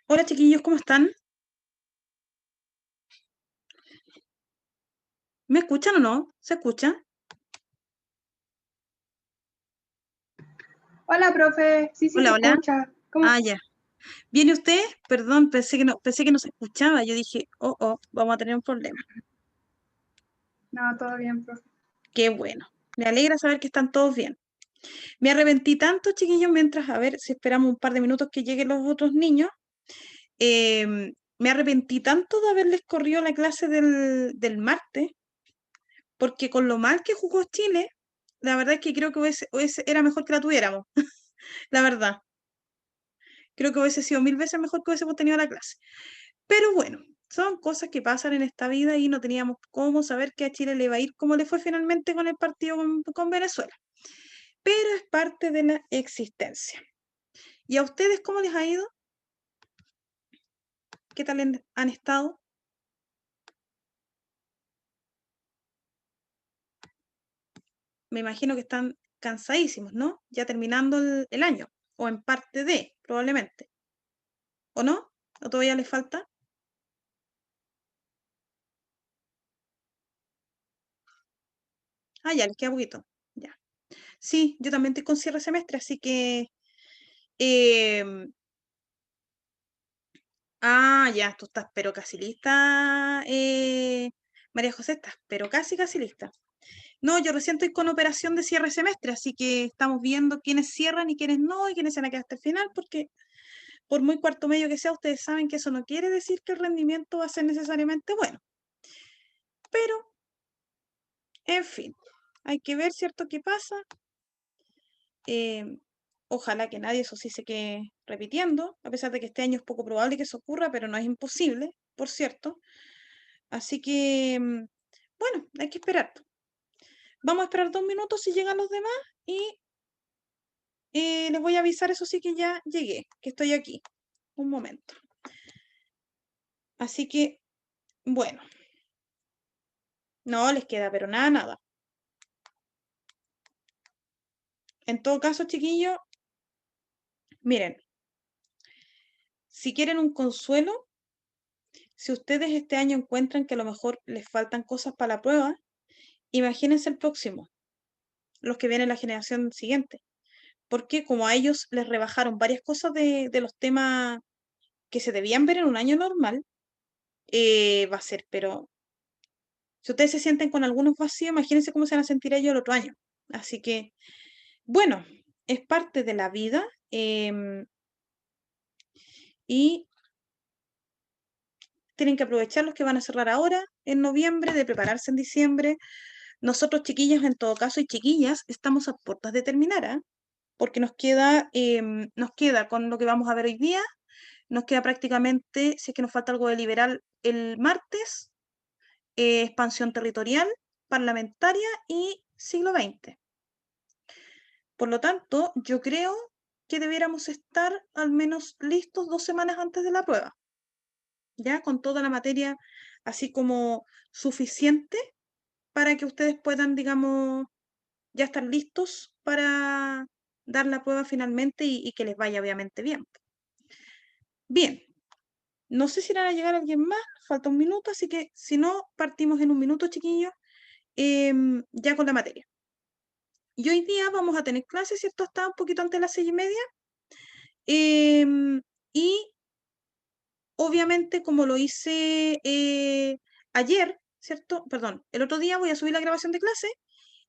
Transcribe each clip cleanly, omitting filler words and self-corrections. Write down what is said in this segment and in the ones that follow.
Hola chiquillos, ¿cómo están? ¿Me escuchan o no? ¿Se escucha? Hola, profe. Sí, sí, se Hola, hola. escucha. ¿Cómo? Ah, ya. ¿Viene usted? Perdón, pensé que no se escuchaba. Yo dije, vamos a tener un problema. No, todo bien, profe. Qué bueno. Me alegra saber que están todos bien. Me arrepentí tanto, chiquillos, mientras, a ver si esperamos un par de minutos que lleguen los otros niños. Me arrepentí tanto de haberles corrido la clase del martes, porque con lo mal que jugó Chile, la verdad es que creo que era mejor que la tuviéramos, la verdad. Creo que hubiese sido mil veces mejor que hubiésemos tenido la clase. Pero bueno, son cosas que pasan en esta vida y no teníamos cómo saber que a Chile le iba a ir como le fue finalmente con el partido con Venezuela. Pero es parte de la existencia. ¿Y a ustedes cómo les ha ido? ¿Qué tal han estado? Me imagino que están cansadísimos, ¿no? Ya terminando el año, o en parte de, probablemente. ¿O no? ¿O todavía les falta? Ah, ya, les queda poquito. Ya. Sí, yo también estoy con cierre de semestre, así que em, ya, tú estás, pero casi lista, María José, estás, pero casi, casi lista. No, yo recién estoy con operación de cierre de semestre, así que estamos viendo quiénes cierran y quiénes no, y quiénes se van a quedar hasta el final, porque por muy cuarto medio que sea, ustedes saben que eso no quiere decir que el rendimiento va a ser necesariamente bueno. Pero, en fin, hay que ver, ¿cierto?, qué pasa. Eh, Ojalá que nadie, eso sí, se quede repitiendo, a pesar de que este año es poco probable que eso ocurra, pero no es imposible, por cierto. Así que, bueno, hay que esperar. Vamos a esperar 2 minutos si llegan los demás y les voy a avisar, eso sí, que ya llegué, que estoy aquí. Un momento. Así que, bueno, no les queda, pero nada, nada. En todo caso, chiquillos, miren, si quieren un consuelo, si ustedes este año encuentran que a lo mejor les faltan cosas para la prueba, imagínense el próximo, los que vienen la generación siguiente. Porque como a ellos les rebajaron varias cosas de los temas que se debían ver en un año normal, va a ser, pero si ustedes se sienten con algunos vacíos, imagínense cómo se van a sentir ellos el otro año. Así que, bueno, es parte de la vida y tienen que aprovechar los que van a cerrar ahora, en noviembre, de prepararse en diciembre. Nosotros, chiquillas, en todo caso, y chiquillas, estamos a puertas de terminar, ¿ah? Porque nos queda con lo que vamos a ver hoy día, nos queda prácticamente, si es que nos falta algo de liberal, el martes, expansión territorial, parlamentaria y siglo XX. Por lo tanto, yo creo que debiéramos estar al menos listos 2 semanas antes de la prueba, ya con toda la materia así como suficiente para que ustedes puedan, digamos, ya estar listos para dar la prueba finalmente y que les vaya obviamente bien. Bien, no sé si van a llegar alguien más, falta un minuto, así que si no, partimos en un minuto, chiquillos, ya con la materia. Y hoy día vamos a tener clases, ¿cierto? Hasta un poquito antes de las 6:30. Y obviamente, como lo hice ayer, ¿cierto? Perdón, el otro día voy a subir la grabación de clase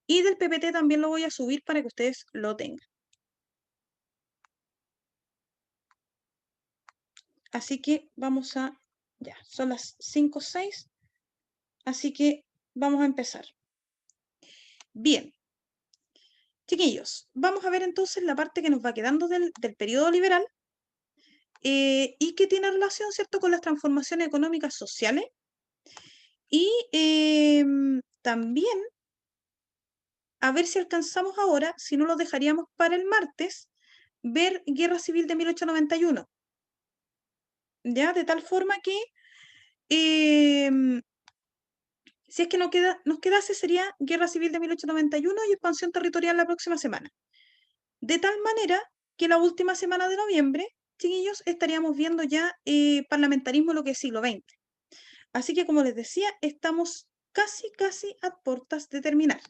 y del PPT también lo voy a subir para que ustedes lo tengan. Así que vamos a, ya, son las 5:06, así que vamos a empezar. Bien, chiquillos, vamos a ver entonces la parte que nos va quedando del periodo liberal y que tiene relación, ¿cierto?, con las transformaciones económicas sociales y también a ver si alcanzamos ahora, si no lo dejaríamos para el martes, ver Guerra Civil de 1891, ¿ya? De tal forma que si es que nos quedase sería Guerra Civil de 1891 y expansión territorial la próxima semana. De tal manera que la última semana de noviembre chiquillos, estaríamos viendo ya parlamentarismo, lo que es siglo XX. Así que, como les decía, estamos casi a puertas de terminar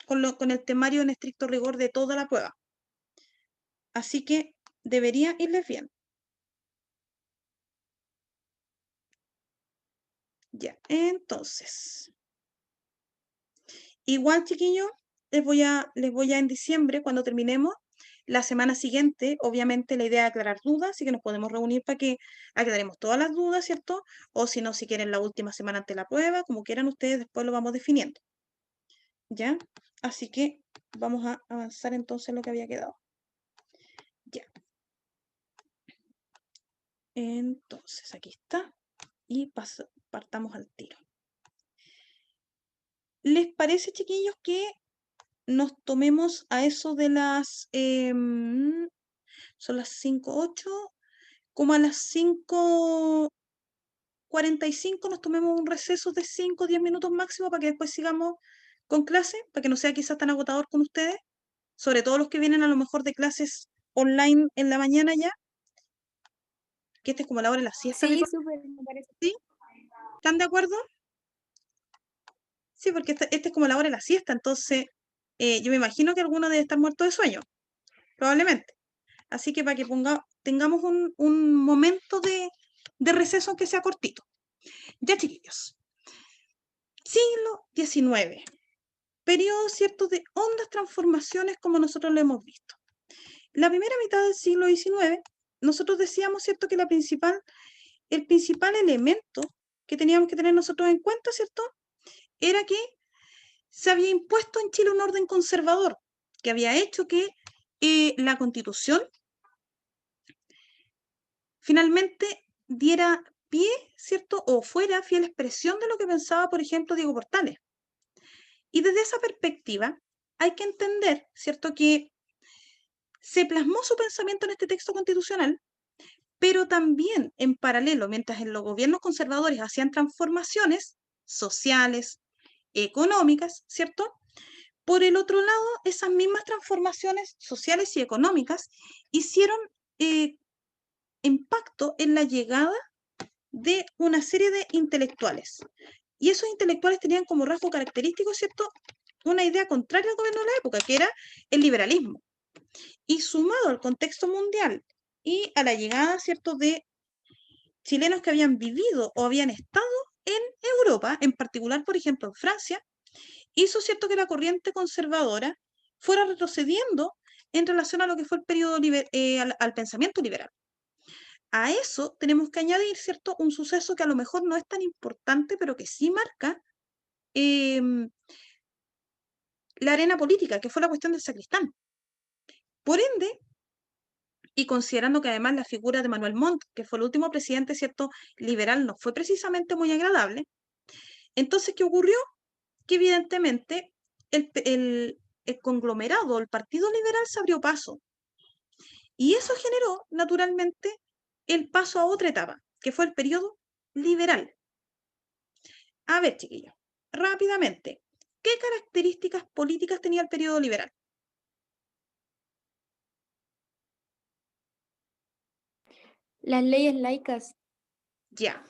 con el temario en estricto rigor de toda la prueba. Así que debería irles bien. Ya, entonces. Igual, chiquillos, les voy a en diciembre, cuando terminemos, la semana siguiente, obviamente la idea es aclarar dudas, así que nos podemos reunir para que aclaremos todas las dudas, ¿cierto? O si no, si quieren la última semana ante la prueba, como quieran ustedes, después lo vamos definiendo. ¿Ya? Así que vamos a avanzar entonces en lo que había quedado. Ya. Entonces, aquí está. Y partamos al tiro. ¿Les parece, chiquillos, que nos tomemos a eso de las... son las 5:08, como a las 5:45 nos tomemos un receso de 5 o 10 minutos máximo para que después sigamos con clase, para que no sea quizás tan agotador con ustedes, sobre todo los que vienen a lo mejor de clases online en la mañana ya, que esta es como la hora de la siesta de Sí, todos. súper, me parece. ¿Sí? ¿Están de acuerdo? Sí, porque esta es como la hora de la siesta, entonces yo me imagino que alguno debe estar muerto de sueño, probablemente. Así que para que tengamos un momento de receso aunque sea cortito. Ya, chiquillos. Siglo XIX. Periodo, ¿cierto?, de hondas transformaciones como nosotros lo hemos visto. La primera mitad del siglo XIX, nosotros decíamos, ¿cierto?, que el principal elemento que teníamos que tener nosotros en cuenta, ¿cierto?, era que se había impuesto en Chile un orden conservador que había hecho que la Constitución finalmente diera pie, ¿cierto?, o fuera fiel expresión de lo que pensaba, por ejemplo, Diego Portales. Y desde esa perspectiva hay que entender, ¿cierto?, que se plasmó su pensamiento en este texto constitucional, pero también en paralelo, mientras en los gobiernos conservadores hacían transformaciones sociales, económicas, ¿cierto? Por el otro lado, esas mismas transformaciones sociales y económicas hicieron impacto en la llegada de una serie de intelectuales. Y esos intelectuales tenían como rasgo característico, ¿cierto?, una idea contraria al gobierno de la época, que era el liberalismo. Y sumado al contexto mundial y a la llegada, ¿cierto?, de chilenos que habían vivido o habían estado en Europa, en particular, por ejemplo, en Francia, hizo, ¿cierto?, que la corriente conservadora fuera retrocediendo en relación a lo que fue el periodo al pensamiento liberal. A eso tenemos que añadir, ¿cierto?, un suceso que a lo mejor no es tan importante, pero que sí marca la arena política, que fue la cuestión del sacristán. Por ende, y considerando que además la figura de Manuel Montt, que fue el último presidente, ¿cierto?, liberal, no fue precisamente muy agradable, entonces, ¿qué ocurrió? Que evidentemente el conglomerado, el Partido Liberal se abrió paso. Y eso generó, naturalmente, el paso a otra etapa, que fue el periodo liberal. A ver, chiquillos, rápidamente, ¿qué características políticas tenía el periodo liberal? Las leyes laicas. Ya,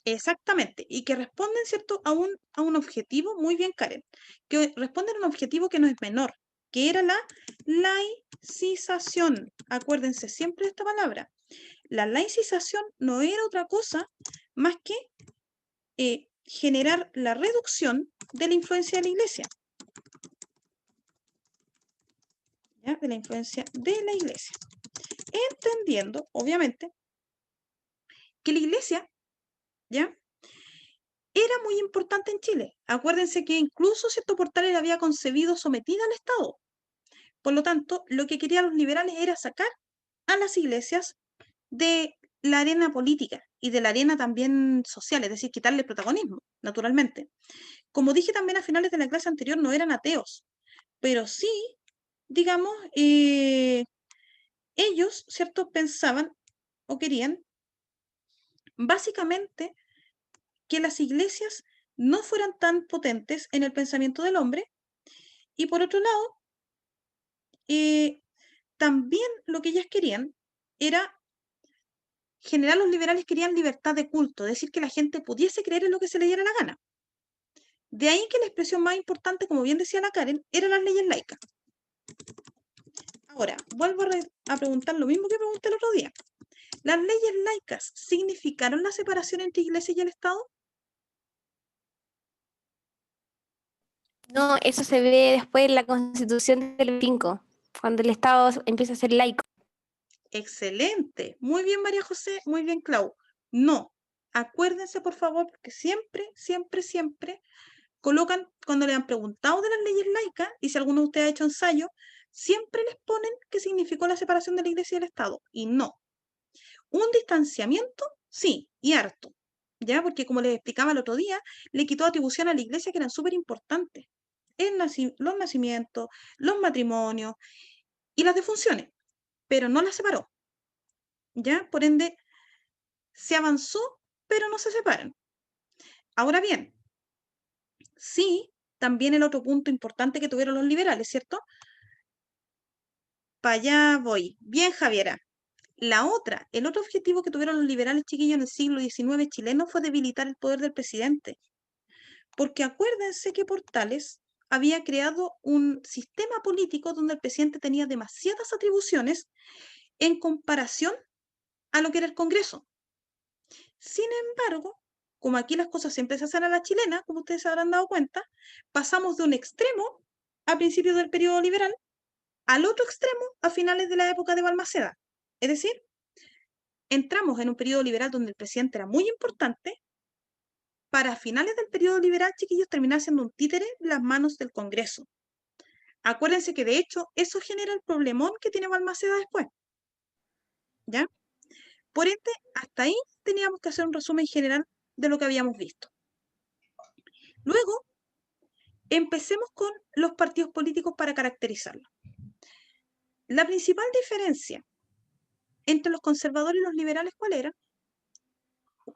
exactamente, y que responden, ¿cierto?, a un objetivo, muy bien, Karen, que responden a un objetivo que no es menor, que era la laicización. Acuérdense siempre de esta palabra. La laicización no era otra cosa más que generar la reducción de la influencia de la Iglesia. ¿Ya? De la influencia de la Iglesia. Entendiendo, obviamente, que la Iglesia, ¿ya?, era muy importante en Chile. Acuérdense que incluso cierto Portales la había concebido sometida al Estado. Por lo tanto, lo que querían los liberales era sacar a las iglesias de la arena política y de la arena también social, es decir, quitarle protagonismo, naturalmente. Como dije también a finales de la clase anterior, no eran ateos, pero sí, digamos, ellos, ¿cierto?, pensaban o querían básicamente que las iglesias no fueran tan potentes en el pensamiento del hombre, y por otro lado, también lo que ellas querían era general los liberales querían libertad de culto, es decir, que la gente pudiese creer en lo que se le diera la gana. De ahí que la expresión más importante, como bien decía la Karen, eran las leyes laicas. Ahora, vuelvo a preguntar lo mismo que pregunté el otro día. ¿Las leyes laicas significaron la separación entre iglesia y el Estado? No, eso se ve después en la Constitución del 5, cuando el Estado empieza a ser laico. Excelente. Muy bien, María José. Muy bien, Clau. No. Acuérdense, por favor, porque siempre, siempre, siempre colocan, cuando le han preguntado de las leyes laicas, y si alguno de ustedes ha hecho ensayo, siempre les ponen qué significó la separación de la iglesia y el Estado. Y no. Un distanciamiento, sí, y harto. ¿Ya? Porque como les explicaba el otro día, le quitó atribución a la iglesia que eran súper importantes. Los nacimientos, los matrimonios y las defunciones, pero no las separó. ¿Ya? Por ende, se avanzó, pero no se separan. Ahora bien, sí, también el otro punto importante que tuvieron los liberales, ¿cierto? Para allá voy. Bien, Javiera. El otro objetivo que tuvieron los liberales chiquillos en el siglo XIX chileno fue debilitar el poder del presidente. Porque acuérdense que Portales había creado un sistema político donde el presidente tenía demasiadas atribuciones en comparación a lo que era el Congreso. Sin embargo, como aquí las cosas siempre se hacen a la chilena, como ustedes se habrán dado cuenta, pasamos de un extremo a principios del periodo liberal al otro extremo a finales de la época de Balmaceda. Es decir, entramos en un periodo liberal donde el presidente era muy importante, para finales del periodo liberal, chiquillos, terminar siendo un títere en las manos del Congreso. Acuérdense que de hecho eso genera el problemón que tiene Balmaceda después. ¿Ya? Por ende, hasta ahí teníamos que hacer un resumen general de lo que habíamos visto. Luego, empecemos con los partidos políticos para caracterizarlos. La principal diferencia entre los conservadores y los liberales, ¿cuál era?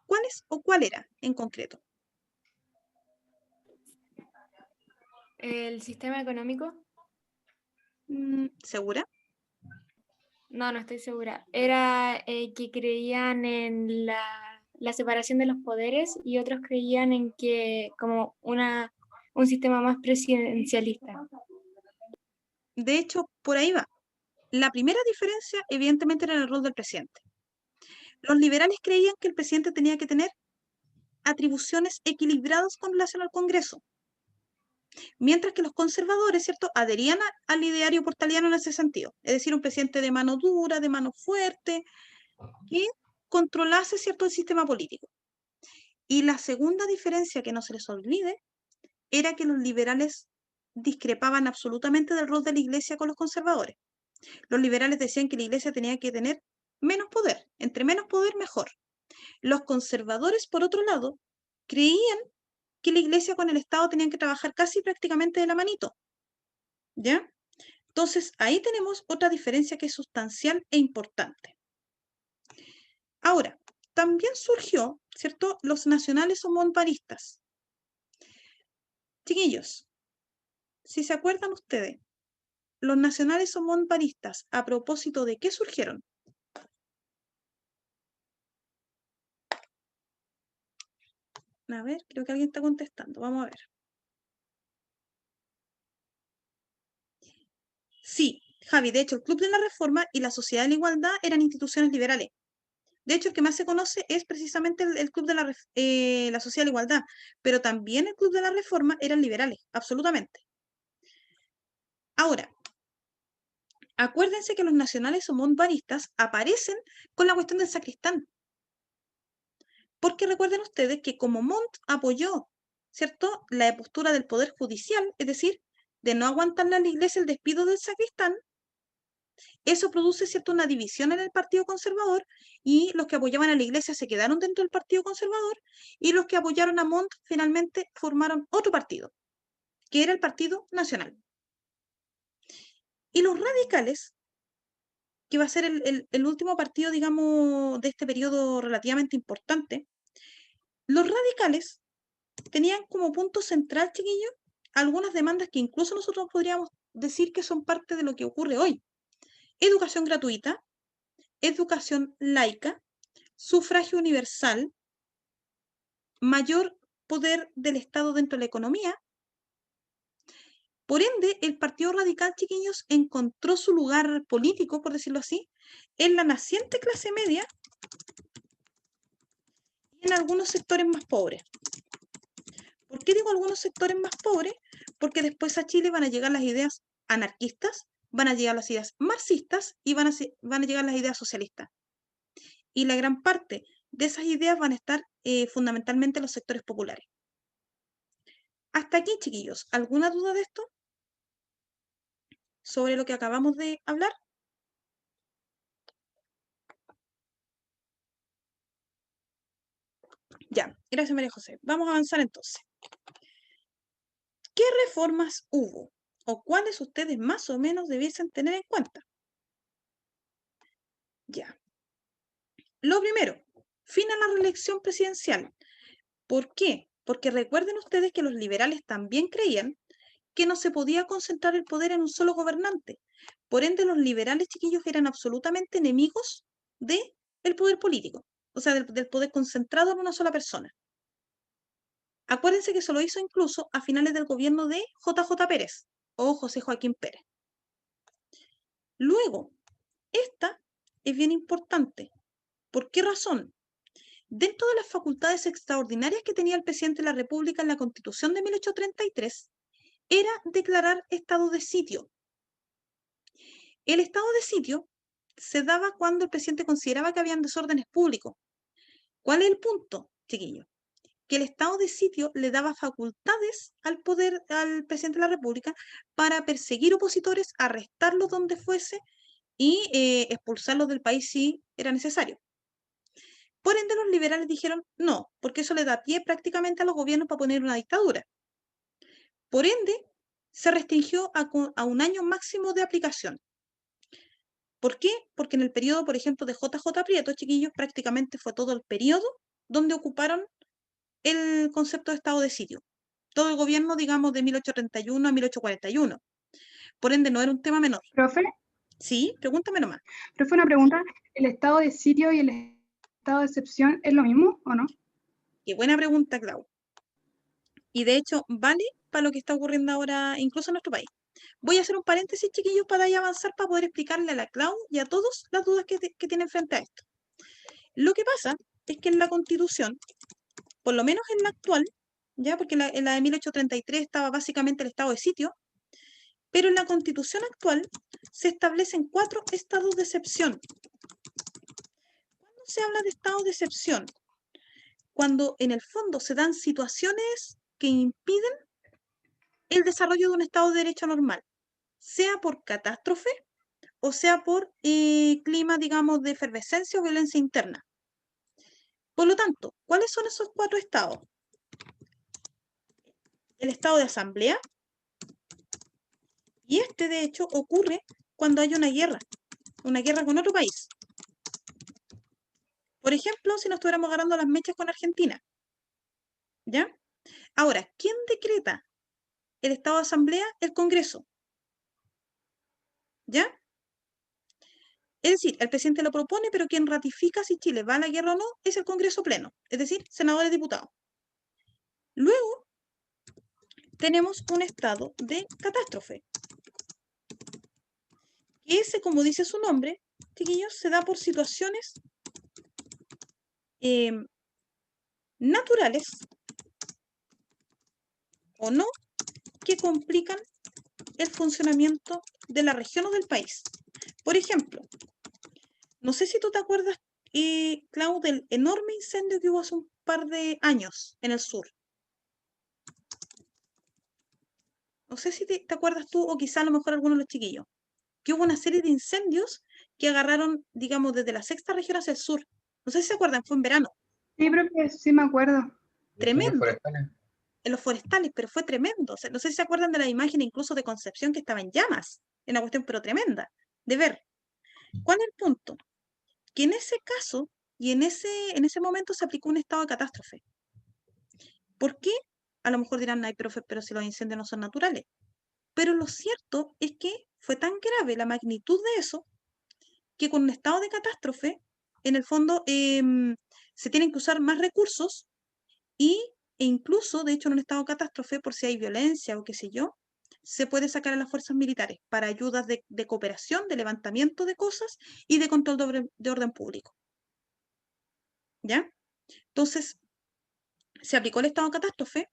¿Cuáles o cuál era en concreto? ¿El sistema económico? ¿Segura? No, no estoy segura. Era que creían en la separación de los poderes y otros creían en que como un sistema más presidencialista. De hecho, por ahí va. La primera diferencia, evidentemente, era el rol del presidente. Los liberales creían que el presidente tenía que tener atribuciones equilibradas con relación al Congreso, mientras que los conservadores, ¿cierto?, adherían al ideario portaliano en ese sentido, es decir, un presidente de mano dura, de mano fuerte, que controlase, ¿cierto?, el sistema político. Y la segunda diferencia que no se les olvide era que los liberales discrepaban absolutamente del rol de la iglesia con los conservadores. Los liberales decían que la iglesia tenía que tener menos poder, entre menos poder mejor. Los conservadores, por otro lado, creían que la iglesia con el Estado tenían que trabajar casi prácticamente de la manito. ¿Ya? Entonces, ahí tenemos otra diferencia que es sustancial e importante. Ahora, también surgió, ¿cierto?, los nacionales o montaristas. Chiquillos, si se acuerdan ustedes, los nacionales o montaristas, ¿a propósito de qué surgieron? A ver, creo que alguien está contestando. Vamos a ver. Sí, Javi, de hecho, el Club de la Reforma y la Sociedad de la Igualdad eran instituciones liberales. De hecho, el que más se conoce es precisamente el Club de la Sociedad de la Igualdad, pero también el Club de la Reforma eran liberales, absolutamente. Ahora, acuérdense que los nacionales o montaristas aparecen con la cuestión del sacristán. Porque recuerden ustedes que como Montt apoyó, ¿cierto?, la postura del Poder Judicial, es decir, de no aguantarle a la iglesia el despido del sacristán, eso produce, ¿cierto?, una división en el Partido Conservador y los que apoyaban a la iglesia se quedaron dentro del Partido Conservador y los que apoyaron a Montt finalmente formaron otro partido, que era el Partido Nacional. Y los radicales, que va a ser el último partido, digamos, de este periodo relativamente importante, los radicales tenían como punto central, chiquillos, algunas demandas que incluso nosotros podríamos decir que son parte de lo que ocurre hoy. Educación gratuita, educación laica, sufragio universal, mayor poder del Estado dentro de la economía. Por ende, el Partido Radical, chiquillos, encontró su lugar político, por decirlo así, en la naciente clase media y en algunos sectores más pobres. ¿Por qué digo algunos sectores más pobres? Porque después a Chile van a llegar las ideas anarquistas, van a llegar las ideas marxistas y van a llegar las ideas socialistas. Y la gran parte de esas ideas van a estar fundamentalmente en los sectores populares. Hasta aquí, chiquillos, ¿alguna duda de esto? ¿Sobre lo que acabamos de hablar? Ya, gracias María José. Vamos a avanzar entonces. ¿Qué reformas hubo? ¿O cuáles ustedes más o menos debiesen tener en cuenta? Ya. Lo primero, fin a la reelección presidencial. ¿Por qué? Porque recuerden ustedes que los liberales también creían que no se podía concentrar el poder en un solo gobernante. Por ende, los liberales, chiquillos, eran absolutamente enemigos del poder político, o sea, del poder concentrado en una sola persona. Acuérdense que eso lo hizo incluso a finales del gobierno de JJ Pérez o José Joaquín Pérez. Luego, esta es bien importante. ¿Por qué razón? Dentro de las facultades extraordinarias que tenía el presidente de la República en la Constitución de 1833, era declarar estado de sitio. El estado de sitio se daba cuando el presidente consideraba que habían desórdenes públicos. ¿Cuál es el punto, chiquillos? Que el estado de sitio le daba facultades al presidente de la República para perseguir opositores, arrestarlos donde fuese y expulsarlos del país si era necesario. Por ende, los liberales dijeron no, porque eso le da pie prácticamente a los gobiernos para poner una dictadura. Por ende, se restringió a un año máximo de aplicación. ¿Por qué? Porque en el periodo, por ejemplo, de JJ Prieto, chiquillos, prácticamente fue todo el periodo donde ocuparon el concepto de estado de sitio. Todo el gobierno, digamos, de 1831 a 1841. Por ende, no era un tema menor. Profe, Sí, pregúntame nomás. profe, una pregunta. ¿El estado de sitio y el estado de excepción es lo mismo o no? Qué buena pregunta, Clau. Y de hecho, vale para lo que está ocurriendo ahora, incluso en nuestro país. Voy a hacer un paréntesis, chiquillos, para ahí avanzar, para poder explicarle a la Clau y a todos las dudas que tienen frente a esto. Lo que pasa es que en la Constitución, por lo menos en la actual, ya porque en la de 1833 estaba básicamente el estado de sitio, pero en la Constitución actual se establecen 4 estados de excepción. ¿Cuándo se habla de estado de excepción? Cuando en el fondo se dan situaciones que impiden el desarrollo de un estado de derecho normal, sea por catástrofe o sea por clima, digamos, de efervescencia o violencia interna. Por lo tanto, ¿cuáles son esos 4 estados? El estado de asamblea, y este de hecho ocurre cuando hay una guerra con otro país. Por ejemplo, si nos estuviéramos agarrando las mechas con Argentina. ¿Ya? Ahora, ¿quién decreta el estado de asamblea? El Congreso. ¿Ya? Es decir, el presidente lo propone, pero quien ratifica si Chile va a la guerra o no es el Congreso pleno, es decir, senadores y diputados. Luego, tenemos un estado de catástrofe. Que ese, como dice su nombre, chiquillos, se da por situaciones naturales o no que complican el funcionamiento de la región o del país. Por ejemplo, no sé si tú te acuerdas, Clau, del enorme incendio que hubo hace un par de años en el sur. No sé si te acuerdas tú o quizá a lo mejor algunos de los chiquillos, que hubo una serie de incendios que agarraron, digamos, desde la sexta región hacia el sur. No sé si se acuerdan, fue en verano. Sí, profe, sí me acuerdo. Tremendo. En los forestales, pero fue tremendo. O sea, no sé si se acuerdan de la imagen incluso de Concepción que estaba en llamas. Es una cuestión pero tremenda de ver. ¿Cuál es el punto? Que en ese caso y en ese momento se aplicó un estado de catástrofe. ¿Por qué? A lo mejor dirán, ay, profe, pero si los incendios no son naturales. Pero lo cierto es que fue tan grave la magnitud de eso que con un estado de catástrofe en el fondo, se tienen que usar más recursos e incluso, de hecho, en un estado de catástrofe, por si hay violencia o qué sé yo, se puede sacar a las fuerzas militares para ayudas de cooperación, de levantamiento de cosas y de control de orden público. ¿Ya? Entonces, se aplicó el estado de catástrofe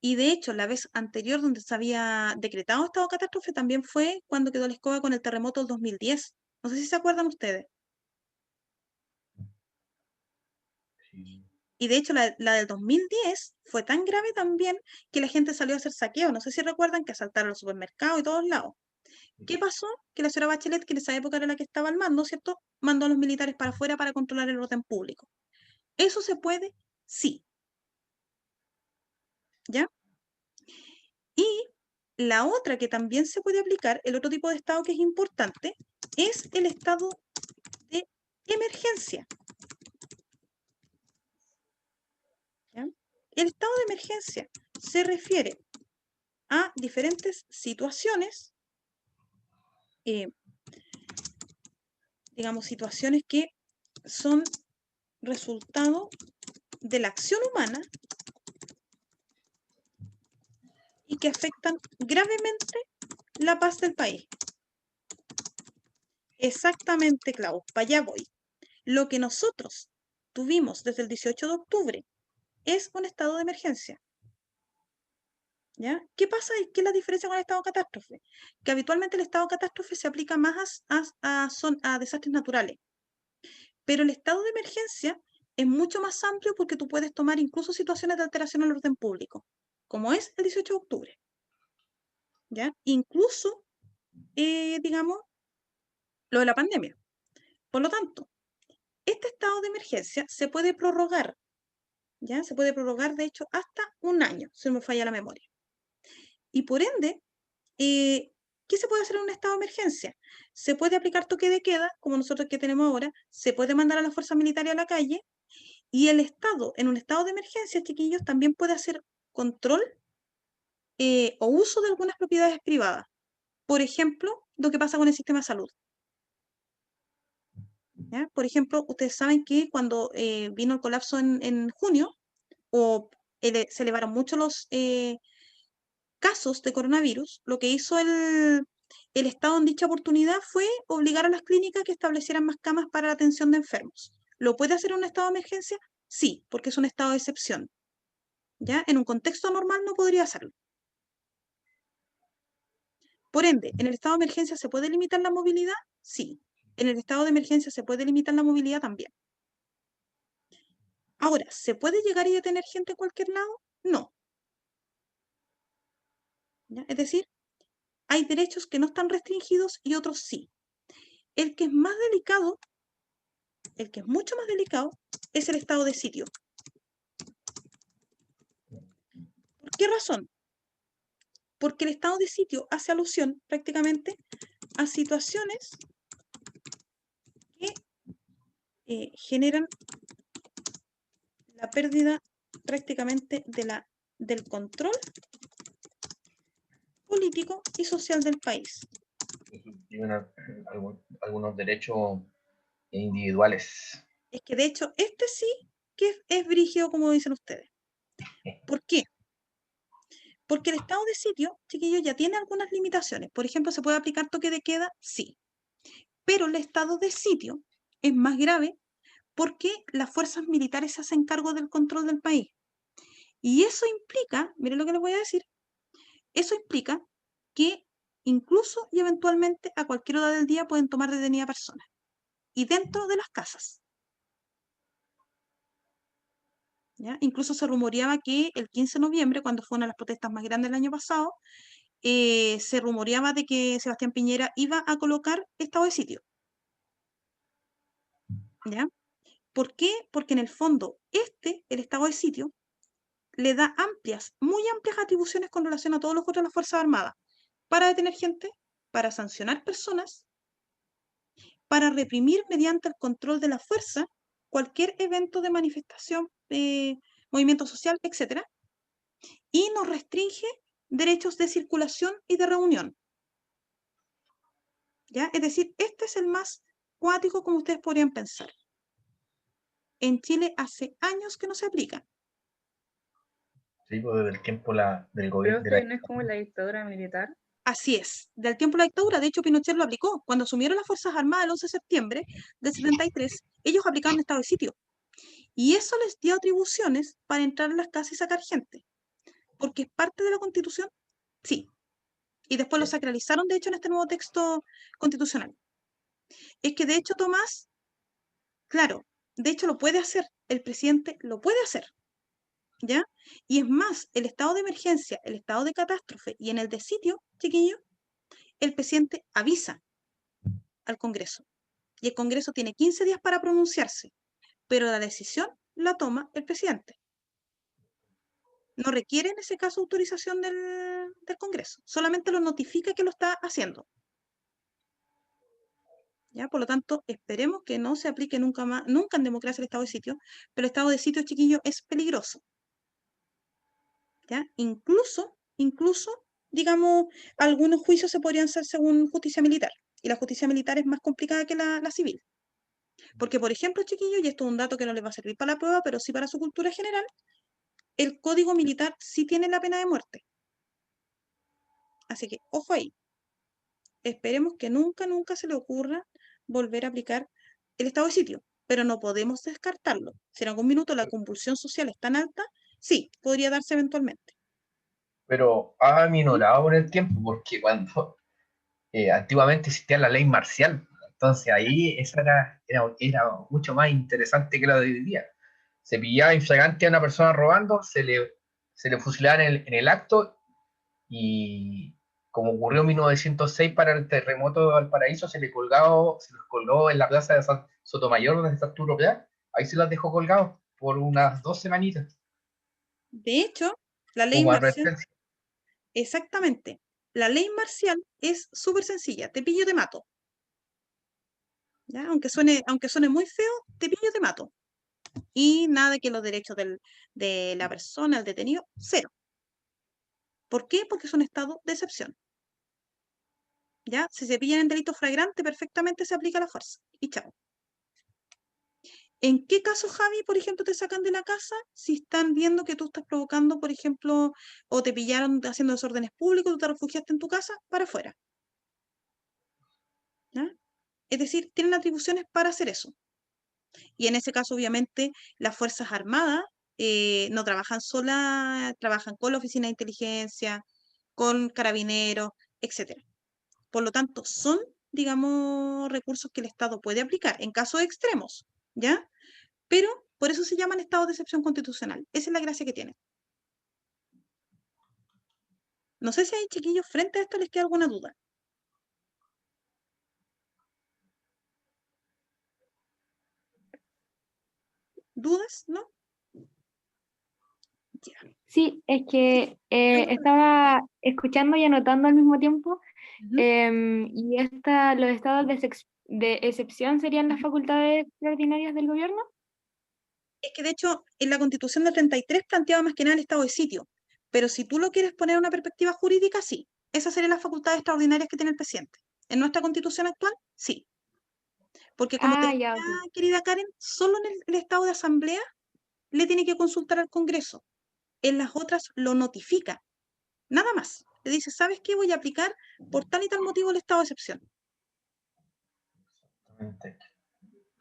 y de hecho la vez anterior donde se había decretado estado de catástrofe también fue cuando quedó la escoba con el terremoto del 2010. No sé si se acuerdan ustedes. Sí. Y de hecho la del 2010 fue tan grave también que la gente salió a hacer saqueos. No sé si recuerdan que asaltaron los supermercados y todos lados. ¿Qué pasó? Que la señora Bachelet, que en esa época era la que estaba al mando, ¿cierto? Mandó a los militares para afuera para controlar el orden público. ¿Eso se puede? Sí. ¿Ya? Y la otra que también se puede aplicar, el otro tipo de estado que es importante, es el estado de emergencia. ¿Ya? El estado de emergencia se refiere a diferentes situaciones, digamos, situaciones que son resultado de la acción humana y que afectan gravemente la paz del país. Exactamente, Clau, para allá voy. Lo que nosotros tuvimos desde el 18 de octubre es un estado de emergencia. ¿Ya? ¿Qué pasa y qué es la diferencia con el estado de catástrofe? Que habitualmente el estado de catástrofe se aplica más a desastres naturales, pero el estado de emergencia es mucho más amplio porque tú puedes tomar incluso situaciones de alteración al orden público, como es el 18 de octubre. ¿Ya? Incluso, digamos, lo de la pandemia. Por lo tanto, este estado de emergencia se puede prorrogar, ¿ya? Se puede prorrogar, de hecho, hasta un año, si no me falla la memoria. Y por ende, ¿qué se puede hacer en un estado de emergencia? Se puede aplicar toque de queda, como nosotros que tenemos ahora, se puede mandar a las fuerzas militares a la calle, y el Estado, en un estado de emergencia, chiquillos, también puede hacer control o uso de algunas propiedades privadas. Por ejemplo, lo que pasa con el sistema de salud. ¿Ya? Por ejemplo, ustedes saben que cuando vino el colapso en junio, o se elevaron mucho los casos de coronavirus, lo que hizo el Estado en dicha oportunidad fue obligar a las clínicas que establecieran más camas para la atención de enfermos. ¿Lo puede hacer en un estado de emergencia? Sí, porque es un estado de excepción. ¿Ya? En un contexto normal no podría hacerlo. Por ende, ¿en el estado de emergencia se puede limitar la movilidad? Sí. En el estado de emergencia se puede limitar la movilidad también. Ahora, ¿se puede llegar y detener gente en cualquier lado? No. ¿Ya? Es decir, hay derechos que no están restringidos y otros sí. El que es más delicado, el que es mucho más delicado, es el estado de sitio. ¿Por qué razón? Porque el estado de sitio hace alusión prácticamente a situaciones que generan la pérdida prácticamente del control político y social del país. Tienen algunos derechos individuales. Es que de hecho este sí que es brígido, como dicen ustedes. ¿Por qué? Porque el estado de sitio, chiquillos, ya tiene algunas limitaciones. Por ejemplo, ¿se puede aplicar toque de queda? Sí. Pero el estado de sitio es más grave porque las fuerzas militares se hacen cargo del control del país. Y eso implica, miren lo que les voy a decir, eso implica que incluso y eventualmente a cualquier hora del día pueden tomar detenida a personas. Y dentro de las casas. ¿Ya? Incluso se rumoreaba que el 15 de noviembre, cuando fue una de las protestas más grandes del año pasado, se rumoreaba de que Sebastián Piñera iba a colocar estado de sitio. ¿Ya? ¿Por qué? Porque en el fondo, el estado de sitio, le da muy amplias atribuciones con relación a todos los otros de las Fuerzas Armadas, para detener gente, para sancionar personas, para reprimir mediante el control de la fuerza cualquier evento de manifestación, movimiento social, etc. Y nos restringe derechos de circulación y de reunión. ¿Ya? Es decir, este es el más cuático como ustedes podrían pensar. en Chile hace años que no se aplica. Sí, pues desde el tiempo del gobierno. Profe, ¿no es como la dictadura militar? Así es, del tiempo de la dictadura. De hecho, Pinochet lo aplicó. Cuando asumieron las Fuerzas Armadas el 11 de septiembre del 73, ellos aplicaron estado de sitio. Y eso les dio atribuciones para entrar a las casas y sacar gente. Porque es parte de la Constitución, sí. Y después lo sacralizaron, de hecho, en este nuevo texto constitucional. Es que, de hecho, Tomás, claro, de hecho lo puede hacer, el presidente lo puede hacer, ¿ya? Y es más, el estado de emergencia, el estado de catástrofe y en el de sitio, chiquillo, el presidente avisa al Congreso. Y el Congreso tiene 15 días para pronunciarse, pero la decisión la toma el presidente. No requiere en ese caso autorización del Congreso, solamente lo notifica que lo está haciendo. ¿Ya? Por lo tanto, esperemos que no se aplique nunca más, nunca en democracia el estado de sitio, pero el estado de sitio, chiquillo, es peligroso. ¿Ya? Incluso, digamos, algunos juicios se podrían hacer según justicia militar, y la justicia militar es más complicada que la civil. Porque, por ejemplo, chiquillos, y esto es un dato que no les va a servir para la prueba, pero sí para su cultura general, el código militar sí tiene la pena de muerte. Así que, ojo ahí. Esperemos que nunca se le ocurra volver a aplicar el estado de sitio, pero no podemos descartarlo. Si en algún minuto la convulsión social es tan alta, sí, podría darse eventualmente. Pero ha aminorado con el tiempo, porque cuando antiguamente existía la ley marcial, entonces ahí esa era mucho más interesante que la de hoy día. Se pillaba infragante a una persona robando, se le fusilaba en el acto, y como ocurrió en 1906 para el terremoto de Valparaíso, se les colgó en la plaza de San Sotomayor, donde está Arturo Prat, ahí se las dejó colgados por unas 2 semanitas, De hecho, la ley como marcial, advertencia. exactamente, la ley marcial es súper sencilla, te pillo, te mato. ¿Ya? Aunque suene muy feo, te pillo, te mato. Y nada de que los derechos de la persona, el detenido, cero. ¿Por qué? Porque es un estado de excepción. ¿Ya? Si se pillan en delito flagrante, perfectamente se aplica la fuerza. Y chao. ¿En qué caso, Javi, por ejemplo, te sacan de la casa? Si están viendo que tú estás provocando, por ejemplo, o te pillaron haciendo desórdenes públicos, tú te refugiaste en tu casa, para afuera. ¿Ya? Es decir, tienen atribuciones para hacer eso. Y en ese caso, obviamente, las Fuerzas Armadas no trabajan solas, trabajan con la Oficina de Inteligencia, con Carabineros, etc. Por lo tanto, son, digamos, recursos que el Estado puede aplicar en casos extremos, ¿ya? Pero por eso se llaman estados de excepción constitucional. Esa es la gracia que tienen. No sé si hay chiquillos frente a esto les queda alguna duda. ¿Dudas? ¿No? Ya. Sí, es que Pregúntame. estaba escuchando y anotando al mismo tiempo, Ujú. y los estados de excepción serían las facultades extraordinarias del gobierno. Es que de hecho en la Constitución del 33 planteaba más que nada el estado de sitio, pero si tú lo quieres poner en una perspectiva jurídica, sí. Esas serían las facultades extraordinarias que tiene el presidente. En nuestra Constitución actual, sí. Porque como te Ah, decía, ya, ok. querida Karen, solo en el estado de asamblea le tiene que consultar al Congreso. En las otras lo notifica. Nada más. Le dice, ¿sabes qué? Voy a aplicar por tal y tal motivo el estado de excepción.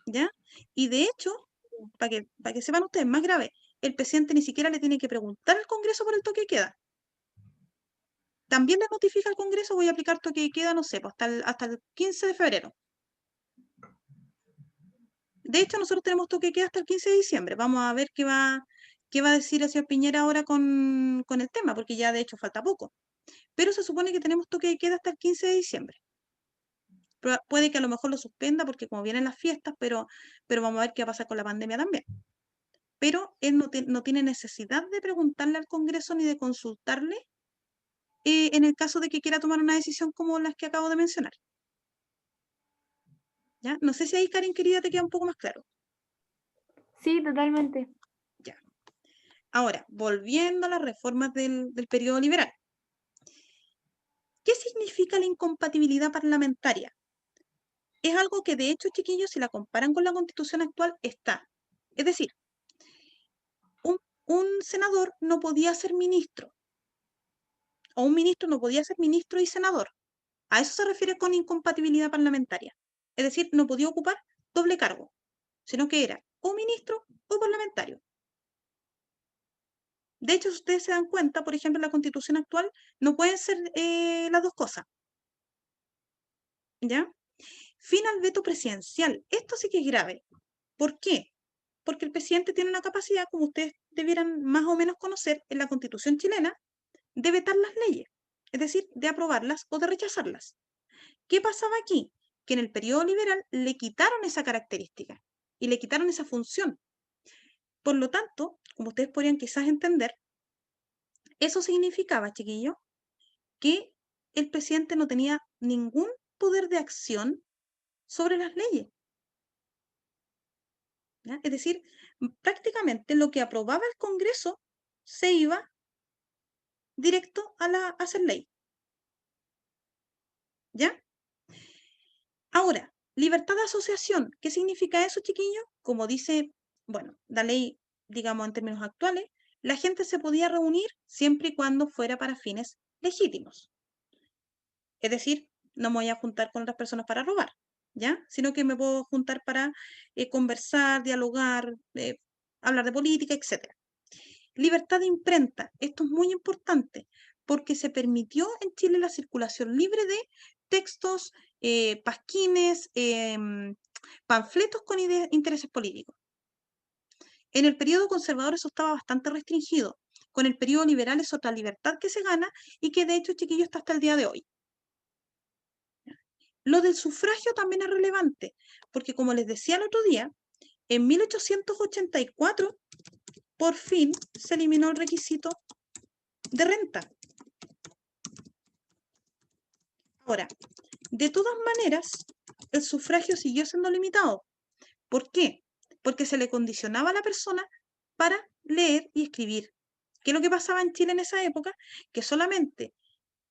¿Ya? Y de hecho, para que sepan ustedes, más grave, el presidente ni siquiera le tiene que preguntar al Congreso por el toque de queda. También le notifica al Congreso, voy a aplicar toque de queda, no sé, pues, hasta el 15 de febrero. De hecho, nosotros tenemos toque de queda hasta el 15 de diciembre. Vamos a ver qué va a decir el señor Piñera ahora con el tema, porque ya de hecho falta poco. Pero se supone que tenemos toque de queda hasta el 15 de diciembre. Puede que a lo mejor lo suspenda porque como vienen las fiestas, pero vamos a ver qué va a pasar con la pandemia también. Pero él no tiene necesidad de preguntarle al Congreso ni de consultarle en el caso de que quiera tomar una decisión como las que acabo de mencionar. ¿Ya? No sé si ahí, Karen, querida, te queda un poco más claro. Sí, totalmente. Ya. Ahora, volviendo a las reformas del periodo liberal. ¿Qué significa la incompatibilidad parlamentaria? Es algo que, de hecho, chiquillos, si la comparan con la Constitución actual, está. Es decir, un senador no podía ser ministro, o un ministro no podía ser ministro y senador. A eso se refiere con incompatibilidad parlamentaria. Es decir, no podía ocupar doble cargo, sino que era o ministro o parlamentario. De hecho, si ustedes se dan cuenta, por ejemplo, en la Constitución actual, no pueden ser las dos cosas. ¿Ya? Fin al veto presidencial. Esto sí que es grave. ¿Por qué? Porque el presidente tiene una capacidad, como ustedes debieran más o menos conocer, en la Constitución chilena, de vetar las leyes, es decir, de aprobarlas o de rechazarlas. ¿Qué pasaba aquí? Que en el periodo liberal le quitaron esa característica y le quitaron esa función. Por lo tanto, como ustedes podrían quizás entender, eso significaba, chiquillos, que el presidente no tenía ningún poder de acción sobre las leyes. ¿Ya? Es decir, prácticamente lo que aprobaba el Congreso se iba directo a hacer ley. ¿Ya? Ahora, libertad de asociación. ¿Qué significa eso, chiquillos? Como dice, bueno, la ley, digamos en términos actuales, la gente se podía reunir siempre y cuando fuera para fines legítimos. Es decir, no me voy a juntar con otras personas para robar, ¿ya? Sino que me puedo juntar para conversar, dialogar, hablar de política, etc. Libertad de imprenta. Esto es muy importante porque se permitió en Chile la circulación libre de textos, pasquines, panfletos con intereses políticos. En el periodo conservador eso estaba bastante restringido. Con el periodo liberal es otra libertad que se gana y que de hecho, chiquillos, está hasta el día de hoy. Lo del sufragio también es relevante, porque como les decía el otro día, en 1884 por fin se eliminó el requisito de renta. Ahora, de todas maneras, el sufragio siguió siendo limitado. ¿Por qué? Porque se le condicionaba a la persona para leer y escribir. ¿Qué es lo que pasaba en Chile en esa época? Que solamente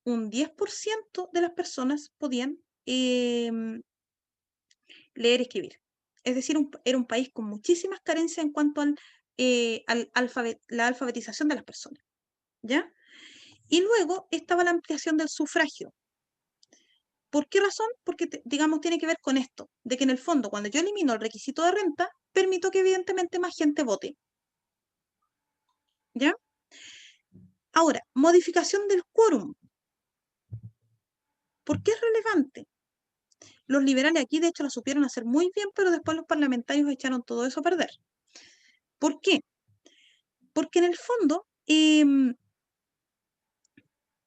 un 10% de las personas podían leer y escribir. Es decir, era un país con muchísimas carencias en cuanto la alfabetización de las personas. ¿Ya? Y luego estaba la ampliación del sufragio. ¿Por qué razón? Porque, digamos, tiene que ver con esto, de que en el fondo, cuando yo elimino el requisito de renta, permito que evidentemente más gente vote. ¿Ya? Ahora, modificación del quórum. ¿Por qué es relevante? Los liberales aquí, de hecho, lo supieron hacer muy bien, pero después los parlamentarios echaron todo eso a perder. ¿Por qué? Porque en el fondo,